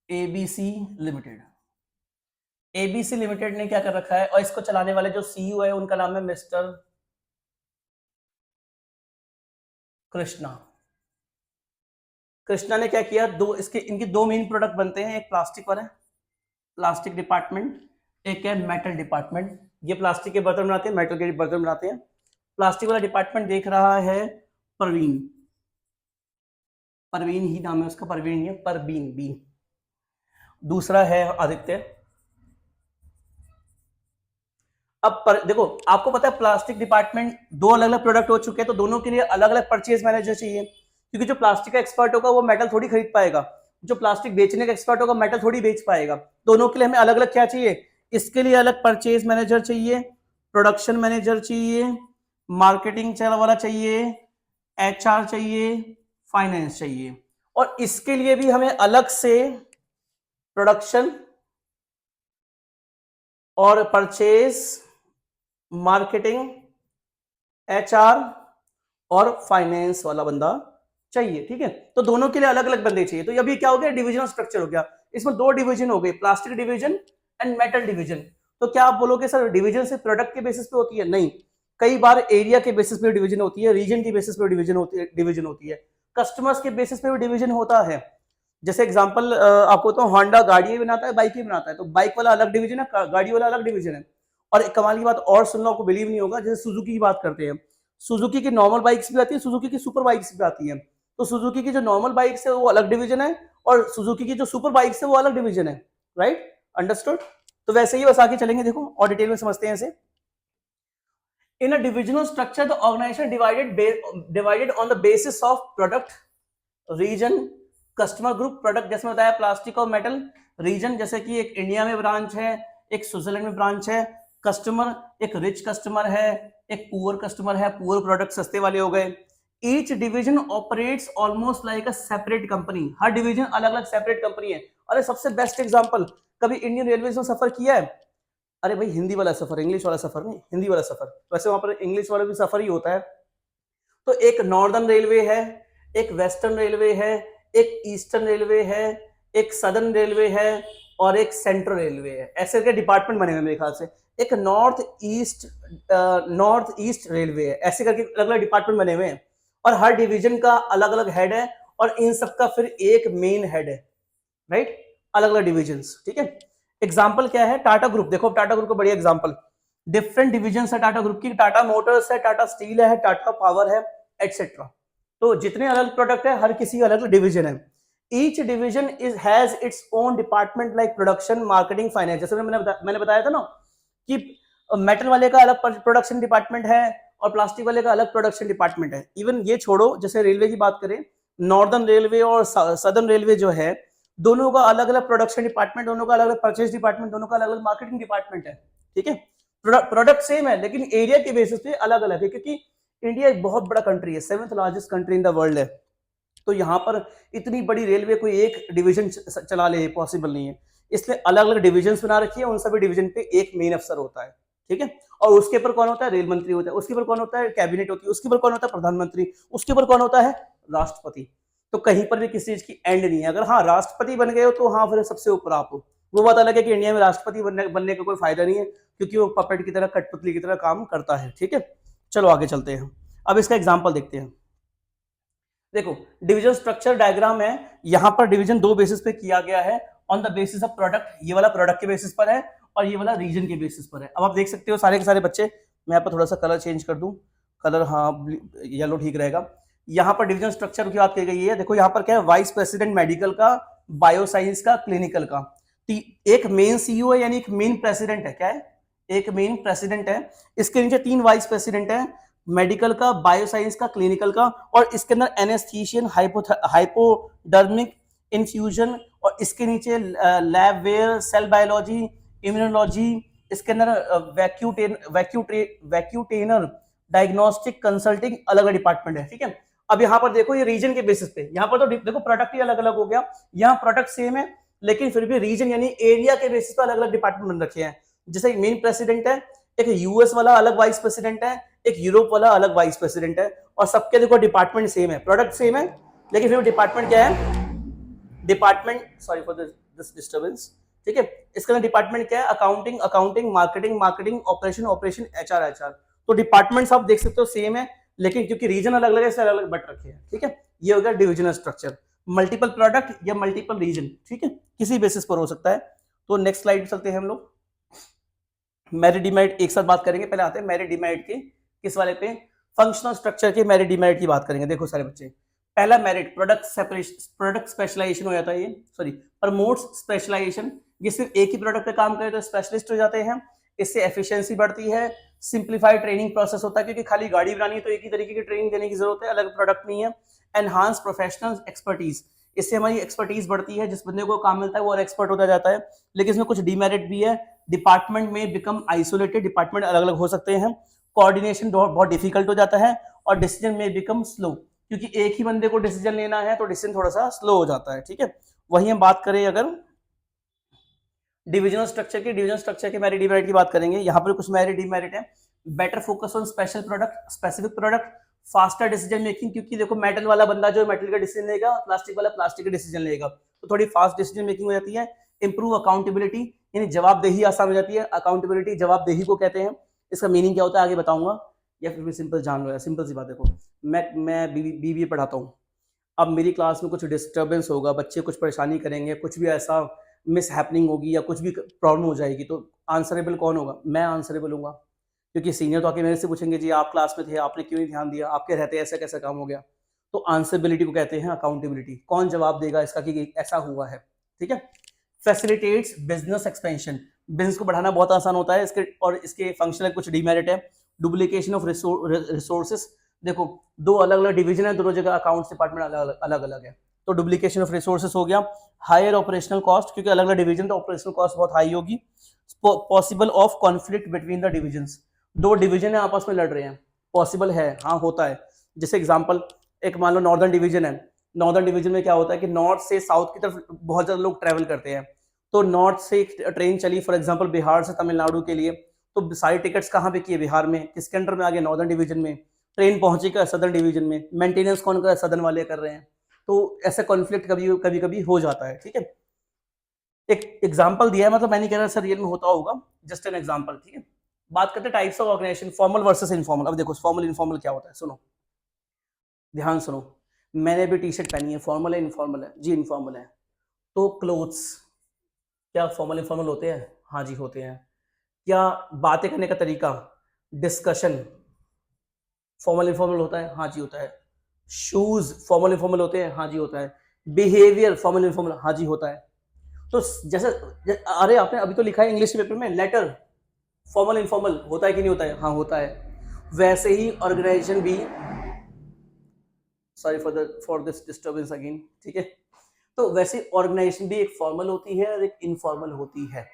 ABC limited. ABC limited ने क्या कर रखा है, और इसको चलाने वाले जो सीईओ है उनका नाम है मिस्टर कृष्णा। कृष्णा ने क्या किया, इनकी दो मेन प्रोडक्ट बनते हैं, एक प्लास्टिक वाला है, प्लास्टिक डिपार्टमेंट, एक है मेटल डिपार्टमेंट। ये प्लास्टिक के बर्तन बनाते हैं, मेटल के बर्तन बनाते हैं। प्लास्टिक वाला डिपार्टमेंट देख रहा है परवीन, परवीन ही नाम है उसका, परवीन है, परवीन बीन। दूसरा है आदित्य। अब देखो आपको पता है प्लास्टिक डिपार्टमेंट दो अलग अलग प्रोडक्ट हो चुके हैं, तो दोनों के लिए अलग अलग परचेज मैनेजर चाहिए, क्योंकि जो प्लास्टिक का एक्सपर्ट होगा वो मेटल थोड़ी खरीद पाएगा, जो प्लास्टिक बेचने का एक्सपर्ट होगा मेटल थोड़ी बेच पाएगा। दोनों के लिए हमें अलग अलग क्या चाहिए, इसके लिए अलग परचेज मैनेजर चाहिए, प्रोडक्शन मैनेजर चाहिए, मार्केटिंग वाला चाहिए, एचआर चाहिए, फाइनेंस चाहिए। और इसके लिए भी हमें अलग से प्रोडक्शन और परचेज, मार्केटिंग, एचआर और फाइनेंस वाला बंदा चाहिए। ठीक है, तो दोनों के लिए अलग अलग बंदे चाहिए। तो अभी क्या हो गया, डिविजनल स्ट्रक्चर हो गया। इसमें दो डिवीजन हो गए, plastic division and metal division. तो क्या आप बोलोगे सर डिवीजन सिर्फ प्रोडक्ट के बेसिस पे होती है? नहीं, कई बार एरिया के बेसिस पे डिवीजन होती है, रीजन के बेसिस पे डिवीजन होती है, कस्टमर्स के बेसिस पे भी डिवीजन होता है। जैसे एग्जांपल आपको तो होंडा गाड़ी बनाता है, बाइक ही बनाता है, तो बाइक वाला अलग डिवीजन है, गाड़ी वाला अलग डिवीजन है। और एक कमाल की बात और सुनना, आपको बिलीव नहीं होगा, जैसे सुजुकी की बात करते हैं, सुजुकी की नॉर्मल बाइक्स भी आती है, सुजुकी की सुपर बाइक्स भी आती हैं। तो सुजुकी की जो नॉर्मल बाइक्स है वो अलग डिवीजन है, और सुजुकी की जो सुपर बाइक्स है वो अलग डिवीजन है। Right, understood. तो वैसे ही बस आगे चलेंगे, देखो और डिटेल में समझते हैं इसे। In a divisional structure the organization divided on the basis of product, region, customer group. Product जैसे बताया प्लास्टिक और मेटल, रीजन जैसे कि एक इंडिया में ब्रांच है, एक स्विट्जरलैंड में ब्रांच है, कस्टमर एक रिच कस्टमर है, एक पुअर कस्टमर है, पुअर प्रोडक्ट सस्ते वाले हो गए। Each division operates almost like a separate company, her division अलग अलग सेपरेट कंपनी है। अरे सबसे बेस्ट एग्जांपल, कभी इंडियन रेलवे में सफर किया है? अरे भाई हिंदी वाला सफर, इंग्लिश वाला सफर नहीं, हिंदी वाला सफर। वैसे वहां पर इंग्लिश वाला भी सफर ही होता है। तो एक नॉर्दर्न रेलवे है, एक वेस्टर्न रेलवे है, एक ईस्टर्न रेलवे है, एक सदर्न रेलवे है, और एक सेंट्रल रेलवे है। ऐसे करके डिपार्टमेंट बने हुए मेरे ख्याल से। एक नॉर्थ ईस्ट रेलवे है, ऐसे करके अलग अलग डिपार्टमेंट बने हुए हैं, और हर डिवीजन का अलग अलग हेड है, और इन सबका फिर एक मेन हेड है। राइट, अलग अलग डिविजन्स। ठीक है, एग्जाम्पल क्या है, टाटा ग्रुप। देखो टाटा ग्रुप का बढ़िया एग्जाम्पल, डिफरेंट डिविजन है टाटा ग्रुप की, टाटा मोटर्स है, टाटा स्टील है, टाटा पावर है, एटसेट्रा। तो जितने अलग प्रोडक्ट है हर किसी का अलग अलग डिवीजन है। Each division is has its own department like production, marketing, finance. जैसे मैंने बताया था ना कि मेटल वाले का अलग प्रोडक्शन डिपार्टमेंट है और प्लास्टिक वाले का अलग प्रोडक्शन डिपार्टमेंट है। इवन ये छोड़ो, जैसे रेलवे की बात करें, नॉर्दर्न रेलवे और सदर्न रेलवे जो है, दोनों का अलग अलग प्रोडक्शन डिपार्टमेंट, दोनों का अलग अलग परचेज डिपार्टमेंट, दोनों का अलग अलग मार्केटिंग डिपार्टमेंट है। ठीक है, प्रोडक्ट सेम है लेकिन एरिया के बेसिस पे अलग अलग है, क्योंकि इंडिया एक बहुत बड़ा कंट्री है, 7th largest country in the world है। तो यहाँ पर इतनी बड़ी रेलवे कोई एक डिवीजन चला ले पॉसिबल नहीं है, इसलिए अलग अलग डिविजन बना रखी है, उन सभी डिवीजन पे एक मेन अफसर होता है। ठीक है, और उसके ऊपर कौन होता है? रेल मंत्री होता है, उसके ऊपर कौन होता है? कैबिनेट होती है, उसके ऊपर कौन होता है? प्रधानमंत्री, उसके ऊपर कौन होता है? राष्ट्रपति। तो कहीं पर भी किसी चीज की एंड नहीं है। अगर हाँ राष्ट्रपति बन गए हो तो हाँ फिर सबसे ऊपर आप हो। वो बात अलग है कि इंडिया में राष्ट्रपति बनने का कोई फायदा नहीं है, क्योंकि वो पपेट की तरह, कठपुतली की तरह काम करता है। ठीक है, चलो आगे चलते हैं। अब इसका एग्जाम्पल देखते हैं। देखो डिवीजन स्ट्रक्चर डायग्राम है, यहां पर डिवीजन दो बेसिस पे किया गया है, on the basis of product. ये वाला प्रोडक्ट के बेसिस पर है और ये वाला रीजन के बेसिस पर है। अब आप देख सकते हो सारे के सारे बच्चे, मैं यहाँ पर थोड़ा सा कलर चेंज कर दूं, कलर हाँ येलो ठीक रहेगा। यहाँ पर डिवीजन स्ट्रक्चर की बात की गई है। देखो यहाँ पर क्या है, वाइस प्रेसिडेंट मेडिकल का, बायोसाइंस का, क्लिनिकल का। एक मेन सीईओ है, यानी एक मेन प्रेसिडेंट है। क्या है? एक मेन प्रेसिडेंट है, इसके नीचे 3 वाइस प्रेसिडेंट है, मेडिकल का, बायोसाइंस का, क्लिनिकल का, और इसके अंदर एनेस्थीशियन, हाइपोडर्मिक इन्फ्यूजन, और इसके नीचे labware, cell biology, immunology, इसके अंदर वैक्यूटेनर, डायग्नोस्टिक, कंसल्टिंग, अलग अलग डिपार्टमेंट है। ठीक है, अब यहाँ पर देखो ये रीजन के बेसिस पे, यहाँ पर तो देखो प्रोडक्ट ही अलग अलग हो गया, यहाँ प्रोडक्ट सेम है लेकिन फिर भी रीजन यानी एरिया के बेसिस पे अलग अलग डिपार्टमेंट बन रखे हैं। जैसे मेन प्रेसिडेंट है, एक यूएस वाला अलग वाइस प्रेसिडेंट है, एक यूरोप वाला अलग वाइस प्रेसिडेंट है, और सबके देखो डिपार्टमेंट सेम है, प्रोडक्ट सेम है, लेकिन फिर डिपार्टमेंट क्या है? Department, sorry for this disturbance. ठीक है, इसका डिपार्टमेंट क्या है? Accounting, marketing, operation, HR. तो डिपार्टमेंट्स आप देख सकते हो सेम है, लेकिन क्योंकि रीजन अलग अलग है इसलिए अलग अलग बट रखे हैं। ठीक है, ये हो गया डिविजनल स्ट्रक्चर, मल्टीपल प्रोडक्ट या मल्टीपल रीजन। ठीक है, किसी बेसिस पर हो सकता है। तो नेक्स्ट स्लाइड चलते हैं हम लोग। मेरिट डिमेरिट एक साथ बात करेंगे। पहले आते हैं मेरिट डिमेरिट के, किस वाले पे? फंक्शनल स्ट्रक्चर के मेरिट डिमेरिट की बात करेंगे। देखो सारे बच्चे, पहला merit product separation, product specialization हो जाता है, ये सॉरी प्रमोट्स स्पेशलाइजेशन। ये सिर्फ एक ही प्रोडक्ट पे काम करे तो स्पेशलिस्ट हो जाते हैं, इससे एफिशिएंसी बढ़ती है। सिंप्लीफाइड ट्रेनिंग प्रोसेस होता है, क्योंकि खाली गाड़ी बनानी है तो एक ही तरीके की ट्रेनिंग देने की जरूरत है, अलग प्रोडक्ट नहीं है। एनहांस प्रोफेशनल एक्सपर्टीज, इससे हमारी एक्सपर्टीज बढ़ती है, जिस बंदे को काम मिलता है वो और एक्सपर्ट होता जाता है। लेकिन इसमें कुछ डीमेरिट भी है। डिपार्टमेंट में बिकम आइसोलेटेड, डिपार्टमेंट अलग अलग हो सकते हैं, कोऑर्डिनेशन बहुत डिफिकल्ट हो जाता है, और डिसीजन में बिकम स्लो, क्योंकि एक ही बंदे को डिसीजन लेना है तो डिसीजन थोड़ा सा स्लो हो जाता है। ठीक है, वही हम बात करें अगर डिविजनल स्ट्रक्चर के मेरिट डिमेरिट की बात करेंगे। यहाँ पर कुछ मेरिट डिमेरिट है। Better focus on special product, specific product, faster decision making, क्योंकि देखो मेटल वाला बंदा जो मेटल का डिसीजन लेगा, प्लास्टिक वाला प्लास्टिक का डिसीजन लेगा, तो थोड़ी फास्ट डिसीजन मेकिंग हो जाती है। इंप्रूव अकाउंटेबिलिटी, यानी जवाबदेही आसान हो जाती है। अकाउंटेबिलिटी जवाबदेही को कहते हैं, इसका मीनिंग क्या होता है आगे बताऊंगा, या फिर भी सिंपल जान लो। सिंपल सी बात, देखो मैं बीबीए पढ़ाता हूँ, अब मेरी क्लास में कुछ डिस्टर्बेंस होगा, बच्चे कुछ परेशानी करेंगे, कुछ भी ऐसा मिस हैपनिंग होगी या कुछ भी प्रॉब्लम हो जाएगी, तो आंसरेबल कौन होगा? मैं आंसरेबल हूँ, क्योंकि सीनियर तो आके मेरे से पूछेंगे जी आप क्लास में थे, आपने क्यों नहीं ध्यान दिया, आपके रहते ऐसा कैसा काम हो गया। तो आंसरेबिलिटी को कहते हैं अकाउंटेबिलिटी, कौन जवाब देगा इसका कि ऐसा हुआ है। ठीक है, फैसिलिटेट्स बिजनेस एक्सपेंशन, बिजनेस को बढ़ाना बहुत आसान होता है इसके, और इसके फंक्शनल कुछ डीमेरिट है। डुप्लीकेशन ऑफ रिसोर्सेस, देखो दो अलग अलग डिवीजन है, दोनों जगह अकाउंट्स डिपार्टमेंट अलग अलग है, तो डुप्लीकेशन ऑफ रिसोर्सेस हो गया। हायर ऑपरेशनल कॉस्ट, क्योंकि अलग अलग डिवीजन तो ऑपरेशनल कॉस्ट बहुत हाई होगी। Possible of conflict between the divisions, दो डिवीजन है आपस में लड़ रहे हैं, पॉसिबल है, हाँ होता है। जैसे एग्जांपल, एक मान लो नॉर्दर्न डिवीजन है, नॉर्दर्न डिवीजन में क्या होता है कि नॉर्थ से साउथ की तरफ बहुत ज्यादा लोग ट्रेवल करते हैं, तो नॉर्थ से एक ट्रेन चली फॉर एग्जांपल बिहार से तमिलनाडु के लिए, तो सारी टिकट्स कहाँ पे किए? बिहार में। किसके अंडर में आ गए? नॉर्दर्न डिवीजन में। ट्रेन पहुंची का सदर्न डिवीजन में, मेंटेनेंस कौन कर रहा है? सदर्न वाले कर रहे हैं। तो ऐसा कॉन्फ्लिक्ट कभी कभी हो जाता है। ठीक है, एक एग्जांपल दिया है, मतलब मैं नहीं कह रहा सर रियल में होता होगा, जस्ट एन एग्जांपल। ठीक है, बात करते हैं types of organization, formal versus informal. अब देखो फॉर्मल इनफॉर्मल क्या होता है, सुनो ध्यान सुनो। मैंने भी टी शर्ट पहनी है, फॉर्मल है इनफॉर्मल है? जी इनफॉर्मल है। तो क्लोथ्स क्या फॉर्मल इनफॉर्मल होते हैं? हाँ जी होते हैं। क्या बातें करने का तरीका, डिस्कशन, फॉर्मल इनफॉर्मल होता है, हाँ जी होता है। शूज फॉर्मल इनफॉर्मल होते हैं, हाँ जी होता है। बिहेवियर फॉर्मल इनफॉर्मल, हाँ जी होता है। तो जैसे अरे आपने अभी तो लिखा है इंग्लिश के पेपर में लेटर फॉर्मल इनफॉर्मल होता है कि नहीं होता है, हाँ होता है। वैसे ही ऑर्गेनाइजेशन भी, sorry for this disturbance again, ठीक है। तो वैसे ऑर्गेनाइजेशन भी एक फॉर्मल होती है और एक इनफॉर्मल होती है।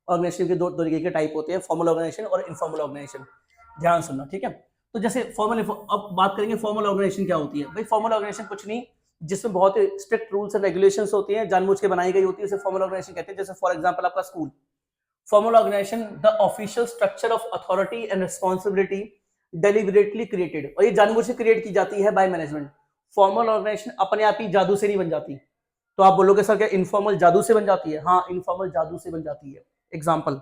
ऑर्गेनाइजेशन के दो तरीके के टाइप होते हैं, फॉर्मल ऑर्गेनाइजेशन और इनफॉर्मल ऑर्गेनाइजेशन। ध्यान सुनना, ठीक है। तो जैसे फॉर्मल, अब बात करेंगे फॉर्मल ऑर्गेनाइजेशन क्या होती है। भाई फॉर्मल ऑर्गेनाइजेशन कुछ नहीं, जिसमें बहुत स्ट्रिक्ट रूल्स एंड रेगुलेशंस होती हैं, जानबूझ के बनाई गई होती है, उसे फॉर्मल ऑर्गेनाइजेशन कहते हैं। जैसे फॉर एग्जांपल आपका school. Formal organization the official structure of authority and responsibility deliberately created, और ये जानबूझ से क्रिएट की जाती है बाय मैनेजमेंट। फॉर्मल ऑर्गेनाइजेशन अपने आप ही जादू से नहीं बन जाती। तो आप बोलोगे सर क्या इनफॉर्मल जादू से बन जाती है? हाँ, इनफॉर्मल जादू से बन जाती है। एग्जाम्पल,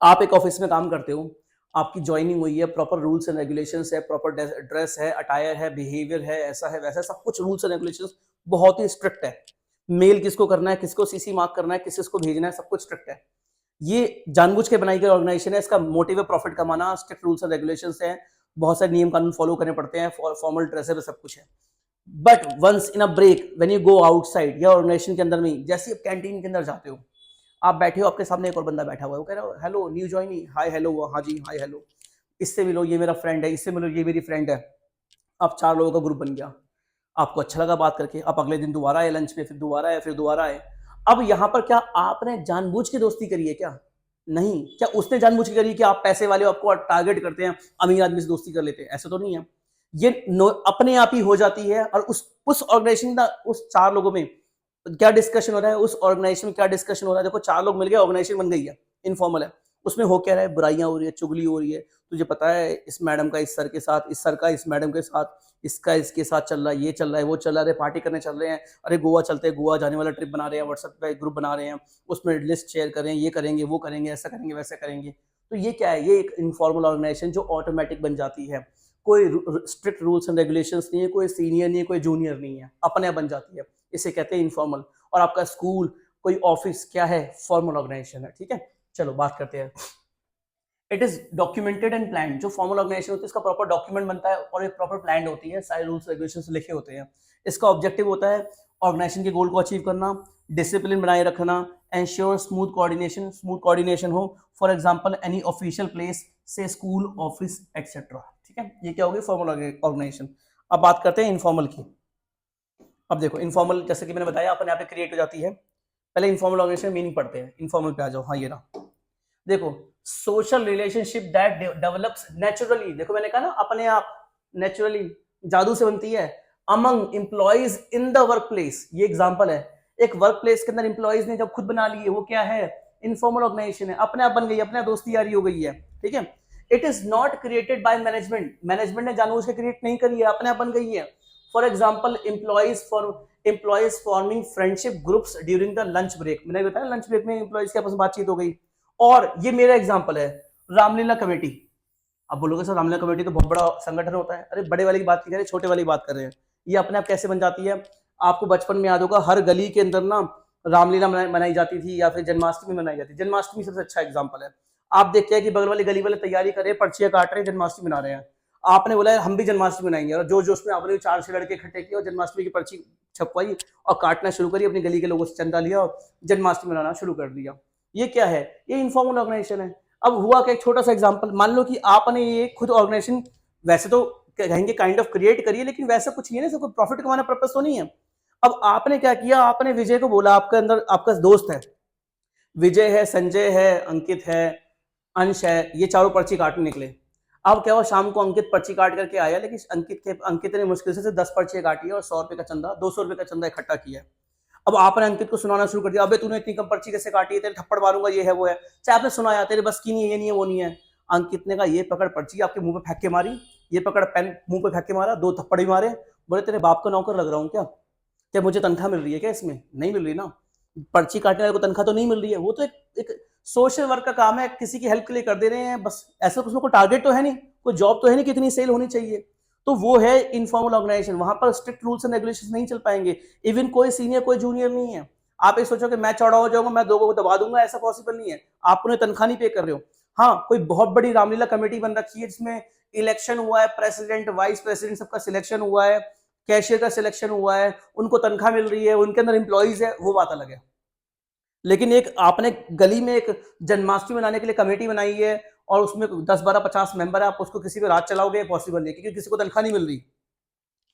आप एक ऑफिस में काम करते हो, आपकी ज्वाइनिंग हुई है, प्रॉपर रूल्स एंड रेगुलेशंस है, प्रॉपर ड्रेस है, अटायर है, बिहेवियर है, ऐसा है वैसा, सब कुछ रूल्स एंड रेगुलेशंस बहुत ही स्ट्रिक्ट है। मेल किसको करना है, किसको सीसी मार्क करना है, किसको भेजना है, सब कुछ स्ट्रिक्ट है। ये जानबूझ के बनाई गई ऑर्गेनाइजेशन है, इसका मोटिव है प्रॉफिट कमाना, स्ट्रिक्ट रूल्स एंड रेगुलेशंस है, बहुत सारे नियम कानून फॉलो करने पड़ते हैं, फॉर्मल ड्रेस है, सब कुछ है। But once in a break when you go outside या ऑर्गेनाइजेशन के अंदर में, जैसे आप कैंटीन के अंदर जाते हो, आप बैठे हो, आपके सामने एक और बंदा बैठा हुआ है, वो कह रहा है hello new joinee, hi hello, हाँ जी हाय हेलो, इससे मिलो ये मेरा फ्रेंड है, इससे मिलो ये मेरी फ्रेंड है। अब 4 लोगों का ग्रुप बन गया, आपको अच्छा लगा बात करके, आप अगले दिन दोबारा आए लंच पे, फिर दोबारा आए, फिर दोबारा आए। अब यहाँ पर क्या आपने जानबूझ के दोस्ती करी है क्या? नहीं। क्या उसने जानबूझ के करी कि आप पैसे वाले हो, आपको टारगेट करते हैं, अमीर आदमी से दोस्ती कर लेते हैं? ऐसा तो नहीं है। ये अपने आप ही हो जाती है। और उस ऑर्गेनाइजेशन का उस 4 लोगों में क्या डिस्कशन हो रहा है, उस ऑर्गेनाइजेशन में क्या डिस्कशन हो रहा है? देखो 4 लोग मिल गए, ऑर्गेनाइजेशन बन गई है, इनफॉर्मल है। उसमें हो क्या रहा है, बुराइयां हो रही है, चुगली हो रही है। तुझे पता है इस मैडम का इस सर के साथ, इस सर का इस मैडम के साथ, इसका इसके साथ चल रहा है, ये चल रहा है, वो चल रहा है, अरे पार्टी करने चल रहे हैं, अरे गोवा चलते हैं, गोवा जाने वाला ट्रिप बना रहे हैं, व्हाट्सएप पे ग्रुप बना रहे हैं, उसमें लिस्ट शेयर कर रहे हैं, ये करेंगे वो करेंगे, ऐसा करेंगे वैसा करेंगे। तो ये क्या है, ये एक इनफॉर्मल ऑर्गेनाइजेशन जो ऑटोमेटिक बन जाती है। कोई स्ट्रिक्ट रूल्स एंड रेगुलेशंस नहीं है, कोई सीनियर नहीं है, कोई जूनियर नहीं है, अपने आप बन जाती है। इसे कहते हैं इनफॉर्मल। और आपका स्कूल, कोई ऑफिस क्या है, फॉर्मल ऑर्गेनाइजेशन है। ठीक है, चलो बात करते हैं। It is documented and plan. जो फॉर्मल ऑर्गेनाइजेशन होती है, इसका प्रॉपर डॉक्यूमेंट बनता है और एक प्रॉपर प्लान होती है, सारे रूल्स रेगुलेशंस लिखे होते हैं। इसका ऑब्जेक्टिव होता है ऑर्गेनाइजेशन के गोल को अचीव करना, डिसिप्लिन बनाए रखना, एंश्योर स्मूथ कोऑर्डिनेशन हो। For example any official place से स्कूल, ऑफिस एक्सेट्रा। ठीक है, ये क्या होगी, फॉर्मल ऑर्गेनाइजेशन। अब बात करते हैं इनफॉर्मल की। अब देखो इनफॉर्मल, जैसे कि मैंने बताया, अपने आप क्रिएट हो जाती है। पहले इनफॉर्मल ऑर्गेनाइजेशन मीनिंग पढ़ते हैं, इनफॉर्मल पे आ जाओ। हाँ ये रहा, देखो social relationship that develops naturally. देखो मैंने कहा ना अपने आप, नेचुरली, जादू से बनती है। Among employees in the work place, ये एग्जांपल है। एक वर्क प्लेस के अंदर एम्प्लॉइज ने जब खुद बना लिए, वो क्या है, इनफॉर्मल ऑर्गेनाइजेशन है, अपने आप बन गई, अपने आप दोस्ती यारी हो गई है। ठीक है, it is not created by management, management ने जानबूझ के क्रिएट नहीं करी है, अपने आप बन गई है। For example employees forming friendship groups during the lunch break. मैंने बताया लंच ब्रेक में एम्प्लॉइज के आपस में बातचीत हो गई। और ये मेरा एग्जांपल है, रामलीला कमेटी। अब बोलोगे सर रामलीला कमेटी तो बहुत बड़ा संगठन होता है। अरे बड़े वाली की बात नहीं कर रहे, छोटे वाली बात कर रहे हैं। ये अपने आप कैसे बन जाती है, आपको बचपन में याद होगा, हर गली के अंदर ना रामलीला मनाई जाती थी, या फिर जन्माष्टमी मनाई जाती थी। जन्माष्टमी सबसे अच्छा एग्जाम्पल है। आप देखते हैं कि बगल वाली गली वाले तैयारी कर रहे हैं, पर्चियां काट रहे हैं, जन्माष्टमी मना रहे हैं। आपने बोला हम भी जन्माष्टमी मनाएंगे, और जो जोश में आपने 4 लड़के इकट्ठे किए और जन्माष्टमी की पर्ची छपवाई और काटना शुरू करी, अपनी गली के लोगों से चंदा लिया और जन्माष्टमी मनाना शुरू कर दिया। ये क्या है, ये इनफॉर्मल ऑर्गेनाइजेशन है। अब हुआ क्या, एक छोटा सा एग्जांपल, मान लो कि आपने ये खुद ऑर्गेनाइजेशन, वैसे तो कहेंगे काइंड ऑफ क्रिएट करिए, लेकिन वैसा कुछ नहीं है ना, कोई प्रॉफिट कमाना पर्पस तो नहीं है। अब आपने क्या किया, आपने विजय को बोला, आपके अंदर आपका दोस्त है, विजय है, संजय है, अंकित है, अंश है, ये चारों पर्ची काटने निकले। अब क्या हुआ, शाम को अंकित पर्ची काट करके आया, लेकिन अंकित ने मुश्किल से 10 पर्चियां काटी और 100 रुपए का चंदा, 200 रुपए का चंदा इकट्ठा किया। अब आपने अंकित को सुनाना शुरू कर दिया, अबे तूने इतनी कम पर्ची कैसे काटी है, तेरे थप्पड़ मारूंगा, ये है वो है। चाहे आपने सुनाया, तेरे बस की नहीं है, ये नहीं है वो नहीं है। अंकित ने कहा ये पकड़ पर्ची, आपके मुंह पे फेंक के मारी, ये पकड़ पेन मुंह पे फेंक के मारा, 2 थप्पड़ भी मारे। बोले तेरे बाप का नौकर लग रहा हूँ क्या, क्या मुझे तनख्वाह मिल रही है क्या इसमें? नहीं मिल रही ना, पर्ची काटने वाले को तनख्वाह तो नहीं मिल रही है। वो तो एक सोशल वर्क का काम है, किसी की हेल्प के लिए कर दे रहे हैं बस। ऐसा उसमें कोई टारगेट तो है नहीं, कोई जॉब तो है नहीं, कितनी सेल होनी चाहिए। तो वो है इनफॉर्मल ऑर्गेनाइजेशन, वहां पर स्ट्रिक्ट रूल्स एंड रेगुलेशंस नहीं चल पाएंगे। इवन कोई सीनियर कोई जूनियर नहीं है। आप ये सोचो कि मैं चौड़ा हो जाऊंगा, मैं 2 को दबा दूंगा, ऐसा पॉसिबल नहीं है। आप उन्हें तनख्वाह नहीं पे कर रहे हो। हाँ, कोई बहुत बड़ी रामलीला कमेटी बन रखी है जिसमें इलेक्शन हुआ है, प्रेसिडेंट वाइस प्रेसिडेंट सबका सिलेक्शन हुआ है, कैशियर का सिलेक्शन हुआ है, उनको तनख्वाह मिल रही है, उनके अंदर एम्प्लॉइज है, वो बात अलग है। लेकिन एक आपने गली में एक जन्माष्टमी मनाने के लिए कमेटी बनाई है और उसमें 10, 12, 50 मेंबर है, आप उसको किसी पे रात चलाओगे, पॉसिबल नहीं, क्योंकि किसी को तनख्वाह नहीं मिल रही।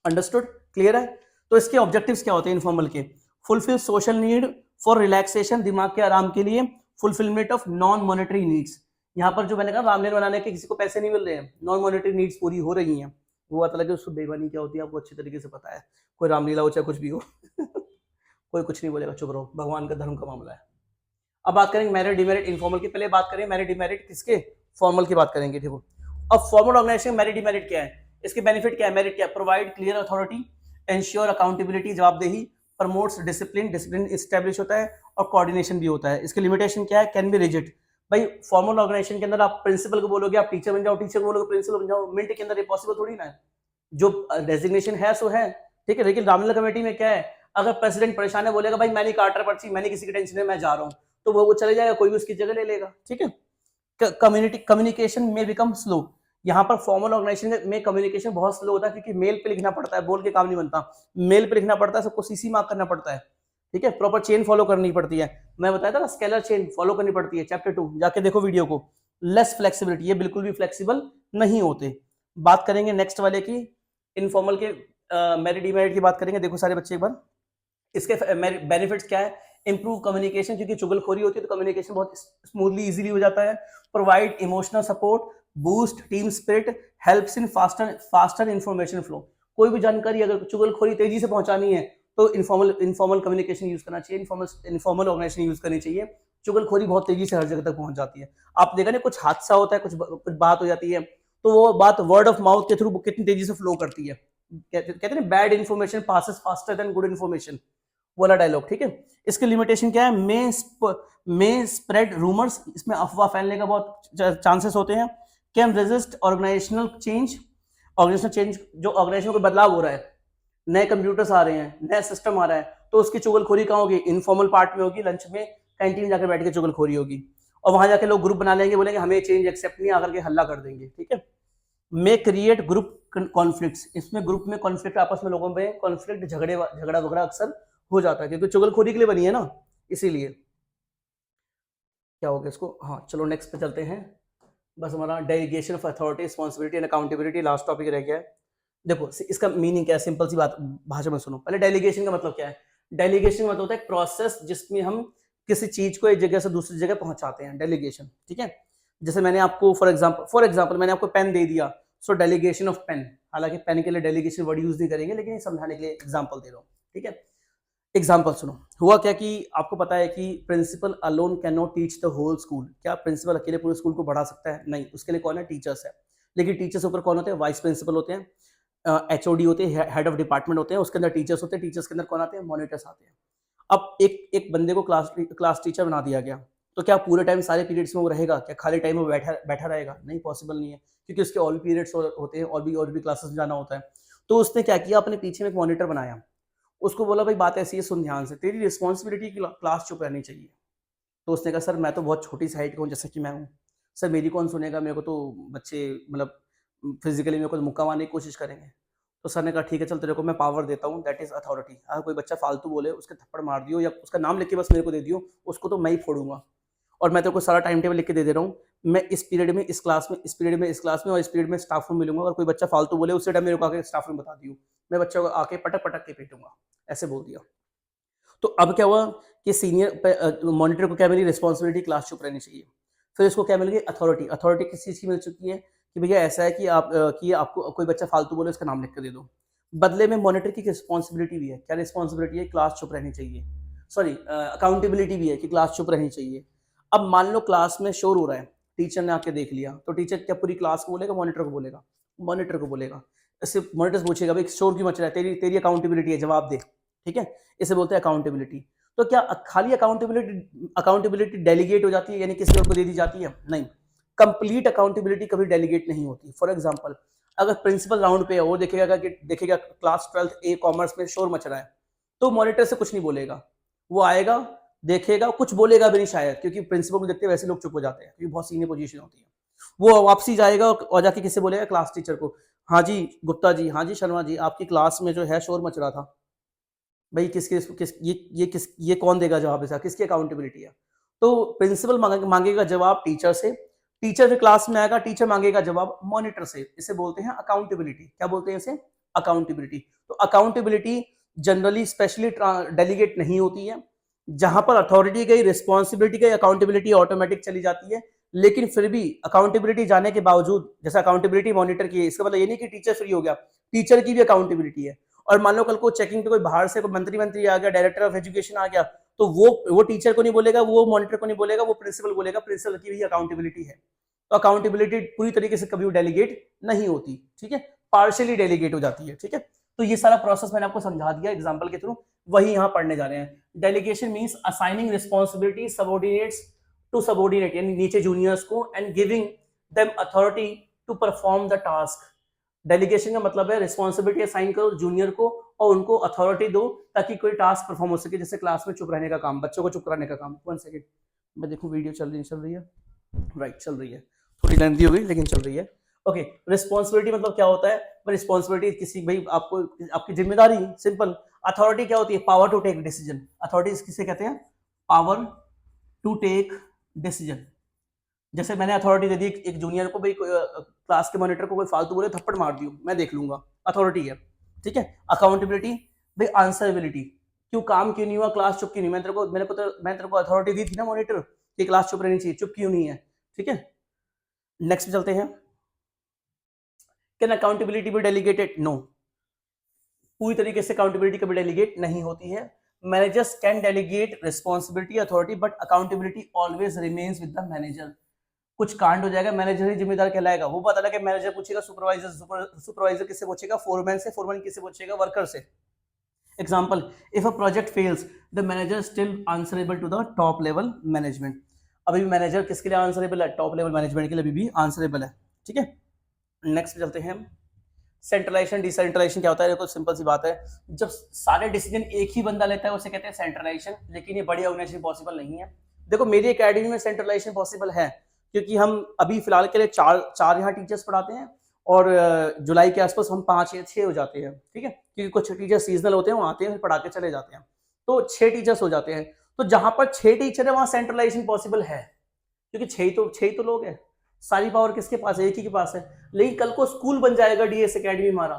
अंडरस्टूड, क्लियर है? तो इसके ऑब्जेक्टिव्स क्या होते हैं इनफॉर्मल के? Fulfil social need for relaxation, दिमाग के आराम के लिए, fulfilment of non monetary needs. यहाँ पर जो मैंने कहा रामलीला बनाने के किसी को पैसे नहीं मिल रहे हैं, नॉन मॉनेटरी नीड्स पूरी हो रही हैं, वो पता लगे उसको बेईमानी क्या होती है आपको अच्छी तरीके से पता है। कोई रामलीला हो चाहे कुछ भी हो कोई कुछ नहीं बोलेगा, चुप रहो, भगवान का धर्म का मामला है। अब बात करेंगे मेरिट डिमेरिट इनफॉर्मल की। पहले बात करें मेरिट डिमेरिट किसके, फॉर्मल की बात करेंगे। देखो अब फॉर्मल ऑर्गेनाइजेशन मेरिट डिमेरिट क्या है, इसके बेनिफिट क्या है, मेरिट क्या है? Provide clear authority, ensure accountability, जवाबदेही, प्रमोट्स डिसिप्लिन, डिसिप्लिन इस्टेब्लिश होता है और कोऑर्डिनेशन भी होता है। इसके लिमिटेशन क्या है? Can be rigid. भाई फॉर्मल ऑर्गेनाइजेशन के अंदर आप प्रिंसिपल को बोलोगे आप टीचर बन जाओ, टीचर को बोलोगे प्रिंसिपल बन जाओ, मिनट के अंदर ये पॉसिबल थोड़ी ना है। जो डेजिग्नेशन है सो है, ठीक है। लेकिन रामलीला कमेटी में क्या है, अगर प्रेसिडेंट परेशान है बोलेगा भाई मैं नहीं काट रहा पर्ची, मैं नहीं किसी की टेंशन है, मैं जा रहा हूँ, तो वो चले जाएगा, कोई भी उसकी जगह ले लेगा, ठीक है। कम्युनिकेशन में बिकम स्लो। यहाँ पर फॉर्मल ऑर्गेनाइजेशन में कम्युनिकेशन बहुत स्लो होता है, क्योंकि मेल पे लिखना पड़ता है, बोल के काम नहीं बनता, मेल पे लिखना पड़ता है, सबको सीसी मार्क करना पड़ता है, ठीक है। प्रॉपर चेन फॉलो करनी पड़ती है, मैं बताया था ना, स्केलर चेन फॉलो करनी पड़ती है, चैप्टर 2 जाके देखो वीडियो को। लेस फ्लेक्सिबिलिटी, ये बिल्कुल भी फ्लेक्सिबल नहीं होते। बात करेंगे नेक्स्ट वाले की, इनफॉर्मल के मेरिट डिमेरिट की बात करेंगे। देखो सारे बच्चे एक बार, इसके बेनिफिट्स क्या है? इंप्रूव कम्युनिकेशन, क्योंकि चुगलखोरी होती है तो कम्युनिकेशन बहुत स्मूथली इजीली हो जाता है। Provide emotional support, boost team spirit, helps in faster information flow. कोई भी जानकारी अगर चुगलखोरी तेजी से पहुंचानी है तो इनफॉर्मल कम्युनिकेशन यूज करना चाहिए, इनफॉर्मल ऑर्गेनाइजेशन यूज करनी चाहिए। चुगलखोरी बहुत तेजी से हर जगह तक पहुंच जाती है। आप देखा ना, कुछ हादसा होता है, कुछ बात हो जाती है, तो वो बात वर्ड ऑफ माउथ के थ्रू कितनी तेजी से फ्लो करती है। कहते हैं bad information passes faster than good information, वाला डायलॉग, ठीक है। इसके लिमिटेशन क्या है? मे स्प्रेड रूमर्स, इसमें अफवाह फैलने का बहुत चांसेस होते हैं। Can resist organizational change, organizational change, जो ऑर्गेनाइजेशन को बदलाव हो रहा है, नए कंप्यूटर्स आ रहे हैं, नया सिस्टम आ रहा है, तो उसकी चुगलखोरी कहाँ होगी? इनफॉर्मल पार्ट में होगी, लंच में, कैंटीन में जाकर बैठ के चुगलखोरी होगी, और वहां जाके लोग ग्रुप बना लेंगे, बोलेंगे हमें चेंज एक्सेप्ट नहीं, आकर के हल्ला कर देंगे, ठीक है। मे क्रिएट ग्रुप कॉन्फ्लिक्ट्स, इसमें ग्रुप में कॉन्फ्लिक्ट, आपस में लोगों में कॉन्फ्लिक्ट, झगड़ा वगड़ा अक्सर हो जाता है, क्योंकि चुगलखोरी के लिए बनी है ना, इसीलिए। क्या हो गया इसको, हाँ चलो नेक्स्ट पे चलते हैं। बस हमारा delegation of authority, responsibility and accountability last topic रह गया है। देखो इसका मीनिंग क्या है, सिंपल सी बात भाषा में सुनो। पहले डेलीगेशन का मतलब क्या है? डेलीगेशन का मतलब होता है एक प्रोसेस जिसमें हम किसी चीज को एक जगह से दूसरी जगह पहुंचाते हैं, डेलीगेशन, ठीक है। जैसे मैंने आपको फॉर एग्जांपल मैंने आपको पेन दे दिया, सो डेलीगेशन ऑफ पेन। हालांकि पेन के लिए डेलीगेशन वर्ड यूज नहीं करेंगे, लेकिन समझाने के लिए एग्जांपल दे रहा हूँ, ठीक है। एग्जाम्पल सुनो, हुआ क्या कि आपको पता है कि principal alone can not teach the whole school. क्या प्रिंसिपल अकेले पूरे स्कूल को बढ़ा सकता है? नहीं, उसके लिए कौन है? टीचर्स है। लेकिन टीचर्स ऊपर कौन होते हैं? वाइस प्रिंसिपल होते हैं, एचओडी होते हैं, हेड ऑफ डिपार्टमेंट होते हैं, उसके अंदर टीचर्स होते हैं, टीचर्स के अंदर कौन आते हैं? मॉनिटर्स आते हैं। अब एक बंदे को क्लास टीचर बना दिया गया, तो क्या पूरे टाइम सारे पीरियड्स में वो रहेगा? क्या खाली टाइम में बैठा रहेगा? नहीं, पॉसिबल नहीं है, क्योंकि उसके और भी पीरियड्स होते हैं, और भी क्लासेस में जाना होता है। तो उसने क्या किया, अपने पीछे में एक मॉनिटर बनाया, उसको बोला भाई बात ऐसी है, सुन ध्यान से, तेरी रिस्पॉन्सिबिलिटी की क्लास चुप रहनी चाहिए। तो उसने कहा सर मैं तो बहुत छोटी सी हाइट का हूँ, जैसे कि मैं हूँ, सर मेरी कौन सुनेगा, मेरे को तो बच्चे मतलब फिजिकली मेरे को मुक्का मारने की कोशिश करेंगे। तो सर ने कहा ठीक है चल तेरे को मैं पावर देता हूँ, दैट इज अथॉरिटी। अगर कोई बच्चा फालतू बोले, उसके थप्पड़ मार दियो या उसका नाम लिख के बस मेरे को दे दियो, उसको तो मैं ही फोड़ूंगा। और मैं तेरे को सारा टाइम टेबल लिख के दे रहा हूँ, मैं इस पीरियड में इस क्लास में, इस पीरियड में इस क्लास में, और इस पीरियड में स्टाफ रूम मिलूंगा। और कोई बच्चा फालतू बोले, उससे टाइम मेरे को आके स्टाफ रूम बता दियो, मैं बच्चे को आके पटक पटक के पीटूंगा, ऐसे बोल दिया। तो अब क्या हुआ कि सीनियर मॉनिटर को क्या मिली? रिस्पॉन्सिबिलिटी, क्लास चुप रहनी चाहिए। फिर इसको क्या मिल गई? अथॉरिटी। अथॉरिटी किस चीज़ की मिल चुकी है कि भैया ऐसा है कि आपको कोई बच्चा फालतू बोले, उसका नाम लिख कर दे दो। बदले में मॉनिटर की रिस्पॉन्सिबिलिटी भी है। क्या रिस्पॉन्सिबिलिटी है? क्लास चुप रहनी चाहिए। सॉरी, अकाउंटेबिलिटी भी है कि क्लास चुप रहनी चाहिए। अब मान लो क्लास में शोर हो रहा है, टीचर ने आके देख लिया, तो टीचर क्या पूरी क्लास को बोलेगा? मॉनिटर को बोलेगा। मॉनिटर को बोलेगा। इससे मॉनिटर पूछेगा भाई शोर क्यों मच रहा है, तेरी अकाउंटेबिलिटी है, जवाब दे, ठीक है। इसे बोलते हैं अकाउंटेबिलिटी। तो क्या खाली अकाउंटेबिलिटी डेलीगेट हो जाती है, यानी किसी और को दे दी जाती है? नहीं, कंप्लीट अकाउंटेबिलिटी कभी डेलीगेट नहीं होती। फॉर एग्जांपल, अगर प्रिंसिपल राउंड पे है, वो देखेगा क्लास 12th ए कॉमर्स में शोर मच रहा है, तो मॉनिटर से कुछ नहीं बोलेगा, वो आएगा, देखेगा, कुछ बोलेगा भी नहीं शायद, क्योंकि प्रिंसिपल को देखते वैसे लोग चुप हो जाते हैं, क्योंकि बहुत सीनियर पोजीशन होती है। वो वापसी जाएगा और जाके किससे बोलेगा, क्लास टीचर को, हाँ जी गुप्ता जी, हाँ जी शर्मा जी, आपकी क्लास में जो है शोर मच रहा था। भाई ये कौन देगा जवाब, ऐसा किसकी अकाउंटेबिलिटी है? तो प्रिंसिपल मांगेगा जवाब टीचर से, टीचर फिर क्लास में आएगा, टीचर मांगेगा जवाब मॉनिटर से। इसे बोलते हैं अकाउंटेबिलिटी। क्या बोलते हैं इसे? अकाउंटेबिलिटी। तो अकाउंटेबिलिटी जनरली स्पेशली डेलीगेट नहीं होती है। जहां पर अथॉरिटी गई, रिस्पॉन्सिबिलिटी गई, अकाउंटेबिलिटी ऑटोमेटिक चली जाती है। लेकिन फिर भी अकाउंटेबिलिटी जाने के बावजूद, जैसे अकाउंटेबिलिटी मॉनिटर की है, इसका मतलब ये नहीं कि टीचर फ्री हो गया, टीचर की भी अकाउंटेबिलिटी है। और मान लो कल को चेकिंग पे कोई बाहर से कोई मंत्री आ गया, डायरेक्टर ऑफ एजुकेशन आ गया, तो वो टीचर को नहीं बोलेगा, वो मॉनिटर को नहीं बोलेगा, वो प्रिंसिपल बोलेगा, प्रिंसिपल की भी अकाउंटेबिलिटी है। तो अकाउंटेबिलिटी पूरी तरीके से कभी डेलीगेट नहीं होती, ठीक है, पार्शियली डेलीगेट हो जाती है, ठीक है। तो ये सारा प्रोसेस मैंने आपको समझा दिया एग्जांपल के थ्रू, वही यहाँ पढ़ने जा रहे हैं। Delegation means assigning responsibility subordinates to subordinate, यानी नीचे जूनियर्स को, and giving them authority to perform the task. Delegation का मतलब है रिस्पांसिबिलिटी असाइन करो जूनियर को और उनको अथॉरिटी दो ताकि कोई टास्क परफॉर्म हो सके, जैसे क्लास में चुप रहने का काम, बच्चों को चुप कराने का काम। 1 सेकंड, मैं देखूं वीडियो चल रही है, राइट चल रही है, थोड़ी लेंथी हो गई लेकिन चल रही है। ओके, रिस्पांसिबिलिटी मतलब क्या होता है? रिस्पांसिबिलिटी किसी, भाई आपको आपकी जिम्मेदारी, सिंपल। अथॉरिटी क्या होती है? Power to take decision. Authority किसे कहते हैं? Power to take decision. जैसे मैंने अथॉरिटी दे दी एक जूनियर को, भाई क्लास के मॉनिटर को कोई फालतू बोले थप्पड़ मार दियो, मैं देख लूंगा, अथॉरिटी है, ठीक है। अकाउंटेबिलिटी, भाई आंसरेबिलिटी, क्यों काम क्यों नहीं हुआ, क्लास चुप क्यों नहीं, मैं तेरे को अथॉरिटी दी थी ना मॉनिटर कि क्लास चुप रहनी चाहिए, चुप क्यों नहीं है, ठीक है। नेक्स्ट चलते हैं। Can accountability be delegated? No, पूरी तरीके से अकाउंटेबिलिटी कभी डेलीगेट नहीं होती है। Managers can delegate responsibility authority, but accountability always remains with the manager. कुछ कांड हो जाएगा, मैनेजर ही जिम्मेदार कहलाएगा। वो पता लगे मैनेजर पूछेगा सुपरवाइजर, सुपरवाइजर किससे पूछेगा? फोरमैन से, फोरमैन किससे पूछेगा? वर्कर से। Example, if a project fails the manager still answerable to the top level management. अभी भी मैनेजर किसके लिए आंसरेबल है? टॉप लेवल मैनेजमेंट के लिए अभी भी आंसरेबल है, ठीक है। नेक्स्ट चलते हैं। सेंट्रलाइजेशन डिसेंट्रलाइजेशन क्या होता है? देखो सिंपल सी बात है, जब सारे डिसीजन एक ही बंदा लेता है उसे कहते हैं सेंट्रलाइजेशन, लेकिन ये बड़ी ऑर्गेनाइजेशन पॉसिबल नहीं है। देखो मेरी एकेडमी में सेंट्रलाइजेशन पॉसिबल है, क्योंकि हम अभी फिलहाल के लिए चार यहाँ टीचर्स पढ़ाते हैं, और जुलाई के आसपास हम 5 या 6 हो जाते हैं, ठीक है, क्योंकि कुछ टीचर सीजनल होते हैं, वो आते हैं फिर पढ़ा के चले जाते हैं, तो 6 टीचर्स हो जाते हैं। तो जहां पर 6 टीचर है वहां सेंट्रलाइजेशन पॉसिबल है, क्योंकि 6 ही तो लोग हैं, सारी पावर किसके पास है? एक ही के पास है। लेकिन कल को स्कूल बन जाएगा डीएस एकेडमी हमारा,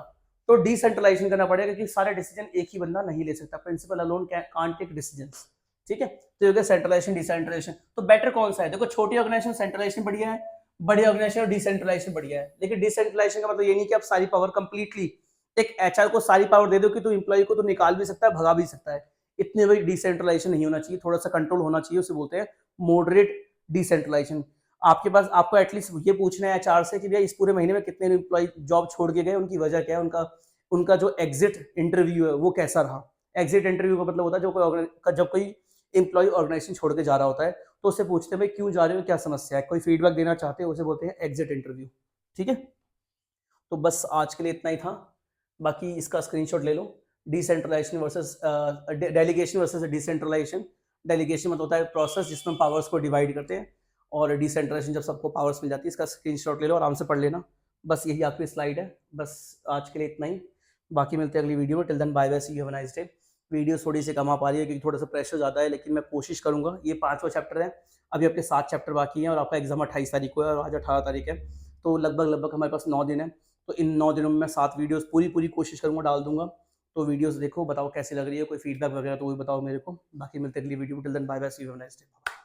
तो डिसेंट्रलाइजेशन करना पड़ेगा, क्योंकि सारे डिसीजन एक ही बंदा नहीं ले सकता, principal alone can't take decisions, ठीक है। तो ये सेंट्रलाइजेशन डिसेंट्रलाइजेशन, तो बेटर कौन सा है? देखो छोटी ऑर्गेनाइजेशन सेंट्रलाइजेशन बढ़िया है, बड़ी ऑर्गेनाइजेशन और डिसेंट्रलाइजेशन बढ़िया है। लेकिन डिसेंट्रलाइजेशन का मतलब ये नहीं कि आप सारी पावर कंप्लीटली एक एचआर को सारी पावर दे दो कि तो एम्प्लॉय को तो निकाल भी सकता है, भगा भी सकता है। इतने बड़ी डिसेंट्रलाइजेशन नहीं होना चाहिए, थोड़ा सा कंट्रोल होना चाहिए, उसे बोलते हैं मॉडरेट डिसेंट्रलाइजेशन। आपके पास, आपको एटलीस्ट ये पूछना है एचआर से कि भैया इस पूरे महीने में कितने एम्प्लॉय जॉब छोड़ के गए, उनकी वजह क्या है, उनका जो एग्जिट इंटरव्यू है वो कैसा रहा। एग्जिट इंटरव्यू का मतलब होता है जब कोई एम्प्लॉय ऑर्गेनाइजेशन छोड़ के जा रहा होता है, तो उससे पूछते हैं भाई क्यों जा रहे हो, क्या समस्या है, कोई फीडबैक देना चाहते हैं, उसे बोलते हैं एग्जिट इंटरव्यू, ठीक है। तो बस आज के लिए इतना ही था, बाकी इसका स्क्रीनशॉट ले लो। Decentralization versus delegation versus decentralization. Delegation मतलब होता है प्रोसेस जिसमें पावर्स को डिवाइड करते हैं, और डिसेंट्रलाइजेशन जब सबको पावर्स मिल जाती है। इसका स्क्रीनशॉट ले लो, आराम से पढ़ लेना। बस यही आखिरी स्लाइड है, बस आज के लिए इतना ही, बाकी मिलते हैं अगली वीडियो में। Till then bye bye, see you, have a nice day. Video थोड़ी सी कम आ पा रही है क्योंकि थोड़ा सा प्रेशर ज़्यादा है, लेकिन मैं कोशिश करूंगा। ये 5वां चैप्टर है, अभी आपके 7 चैप्टर बाकी हैं, और आपका एग्जाम 28 तारीख को है और आज 18 तारीख है, तो लगभग हमारे पास 9 दिन है। तो इन 9 दिनों में मैं 7 वीडियोस पूरी कोशिश करूंगा डाल दूंगा। तो वीडियोस देखो, बताओ कैसी लग रही है, कोई फीडबैक वगैरह तो वो भी बताओ मेरे को। बाकी मिलते हैं अगली वीडियो में। Till then bye bye, see you, have a nice day.